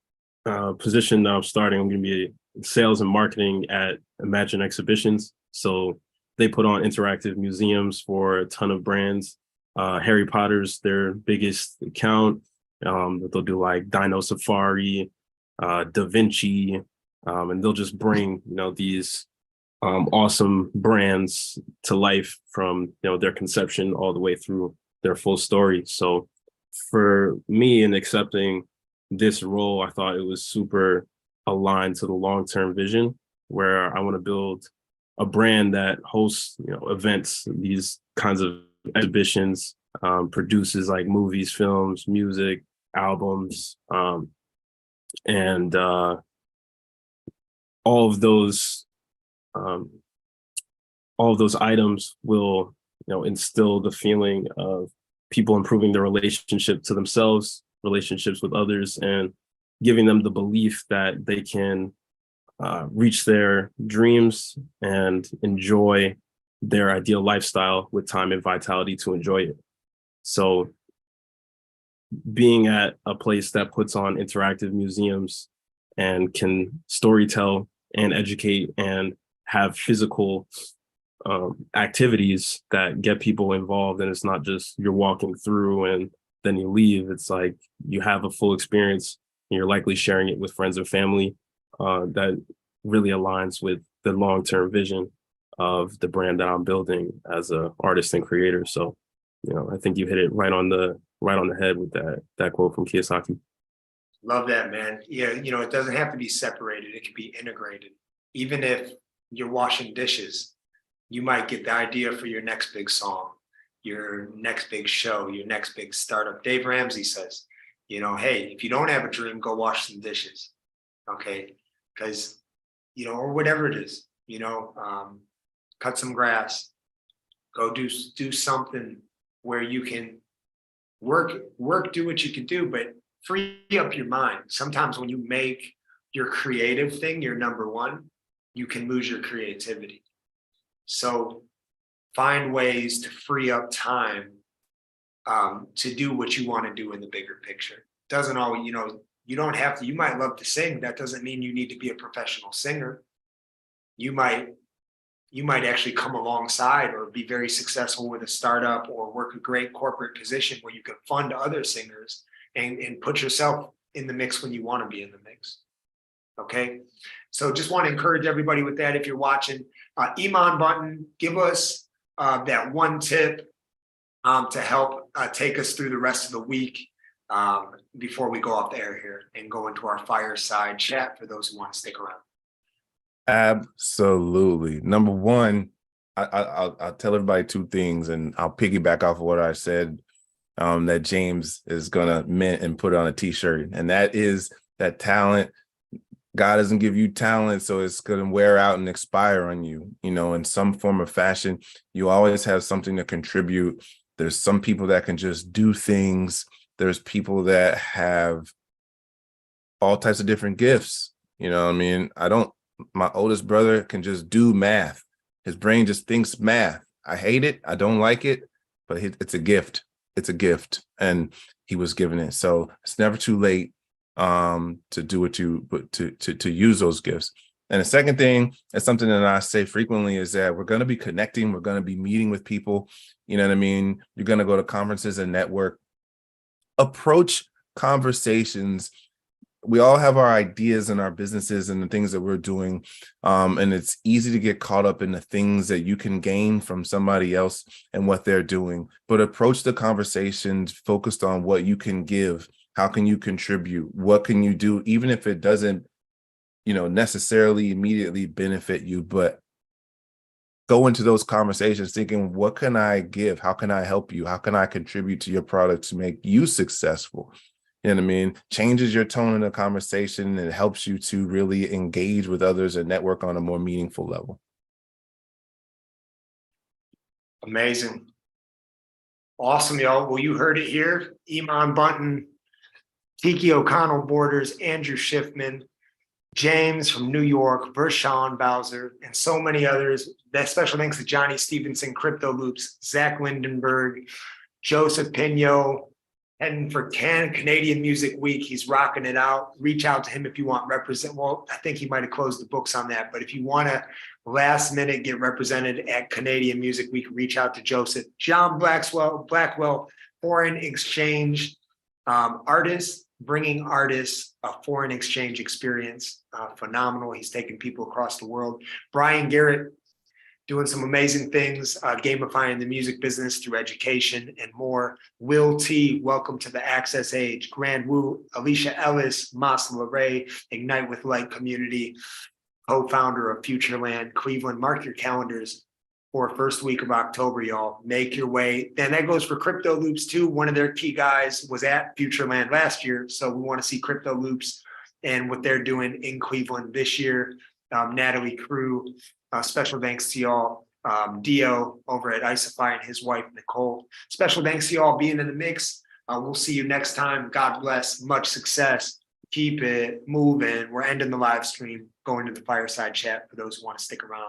position that I'm starting, I'm going to be sales and marketing at Imagine Exhibitions. So they put on interactive museums for a ton of brands. Harry Potter's their biggest account. They'll do like Dino Safari, Da Vinci, and they'll just bring these awesome brands to life from their conception all the way through their full story. So for me, in accepting this role, I thought it was super aligned to the long-term vision, where I want to build a brand that hosts events, these kinds of exhibitions, produces like movies, films, music, albums, and all of those items will instill the feeling of people improving their relationship to themselves, relationships with others, and giving them the belief that they can reach their dreams and enjoy their ideal lifestyle with time and vitality to enjoy it. So being at a place that puts on interactive museums and can storytell and educate and have physical activities that get people involved, and it's not just you're walking through and then you leave. It's like you have a full experience and you're likely sharing it with friends and family. That really aligns with the long-term vision of the brand that I'm building as an artist and creator. So, I think you hit it right on the head with that quote from Kiyosaki. Love that, man. Yeah, it doesn't have to be separated. It can be integrated. Even if you're washing dishes, you might get the idea for your next big song, your next big show, your next big startup. Dave Ramsey says, hey, if you don't have a dream, go wash some dishes. Okay. Because, or whatever it is, cut some grass, go do something where you can work, do what you can do, but free up your mind. Sometimes when you make your creative thing your number one, you can lose your creativity. So find ways to free up time to do what you want to do in the bigger picture. Doesn't always, you don't have to, you might love to sing. That doesn't mean you need to be a professional singer. You might actually come alongside or be very successful with a startup or work a great corporate position where you can fund other singers and put yourself in the mix when you want to be in the mix. Okay. So just want to encourage everybody with that. If you're watching, Iman Button, give us that one tip to help take us through the rest of the week before we go off the air here and go into our fireside chat for those who want to stick around. Absolutely. Number one, I'll tell everybody two things, and I'll piggyback off of what I said that James is going to mint and put on a t-shirt. And that is that talent. God doesn't give you talent, so it's going to wear out and expire on you, in some form or fashion. You always have something to contribute. There's some people that can just do things. There's people that have all types of different gifts. My oldest brother can just do math. His brain just thinks math. I hate it. I don't like it, but it's a gift. It's a gift, and he was given it. So it's never too late to do to use those gifts. And the second thing is something that I say frequently is that we're going to be connecting. We're going to be meeting with people. You're going to go to conferences and network. Approach conversations. We all have our ideas and our businesses and the things that we're doing. And it's easy to get caught up in the things that you can gain from somebody else and what they're doing. But approach the conversations focused on what you can give. How can you contribute? What can you do? Even if it doesn't, necessarily immediately benefit you, but go into those conversations thinking, what can I give? How can I help you? How can I contribute to your product to make you successful? Changes your tone in the conversation and it helps you to really engage with others and network on a more meaningful level. Amazing. Awesome, y'all. Well, you heard it here. Iman Button, Tiki O'Connell Borders, Andrew Schiffman, James from New York, Vershawn Bowser, and so many others. That special thanks to Johnny Stevenson, Crypto Loops, Zach Lindenberg, Joseph Pino, heading for Canadian Music Week. He's rocking it out. Reach out to him if you want represent. Well, I think he might have closed the books on that, but if you want to last minute get represented at Canadian Music Week, reach out to Joseph. John Blackwell, foreign exchange artist, bringing artists a foreign exchange experience. Phenomenal. He's taking people across the world. Brian Garrett, doing some amazing things, gamifying the music business through education and more. Will T, welcome to the Access Age. Grand Wu, Alicia Ellis, Mas LeRae, Ignite with Light community, co-founder of Futureland Cleveland. Mark your calendars for first week of October, y'all. Make your way. And that goes for Crypto Loops too. One of their key guys was at Futureland last year. So we want to see Crypto Loops and what they're doing in Cleveland this year. Natalie Crew, special thanks to y'all. Dio over at Isify and his wife, Nicole. Special thanks to y'all being in the mix. We'll see you next time. God bless. Much success. Keep it moving. We're ending the live stream, going to the fireside chat for those who want to stick around.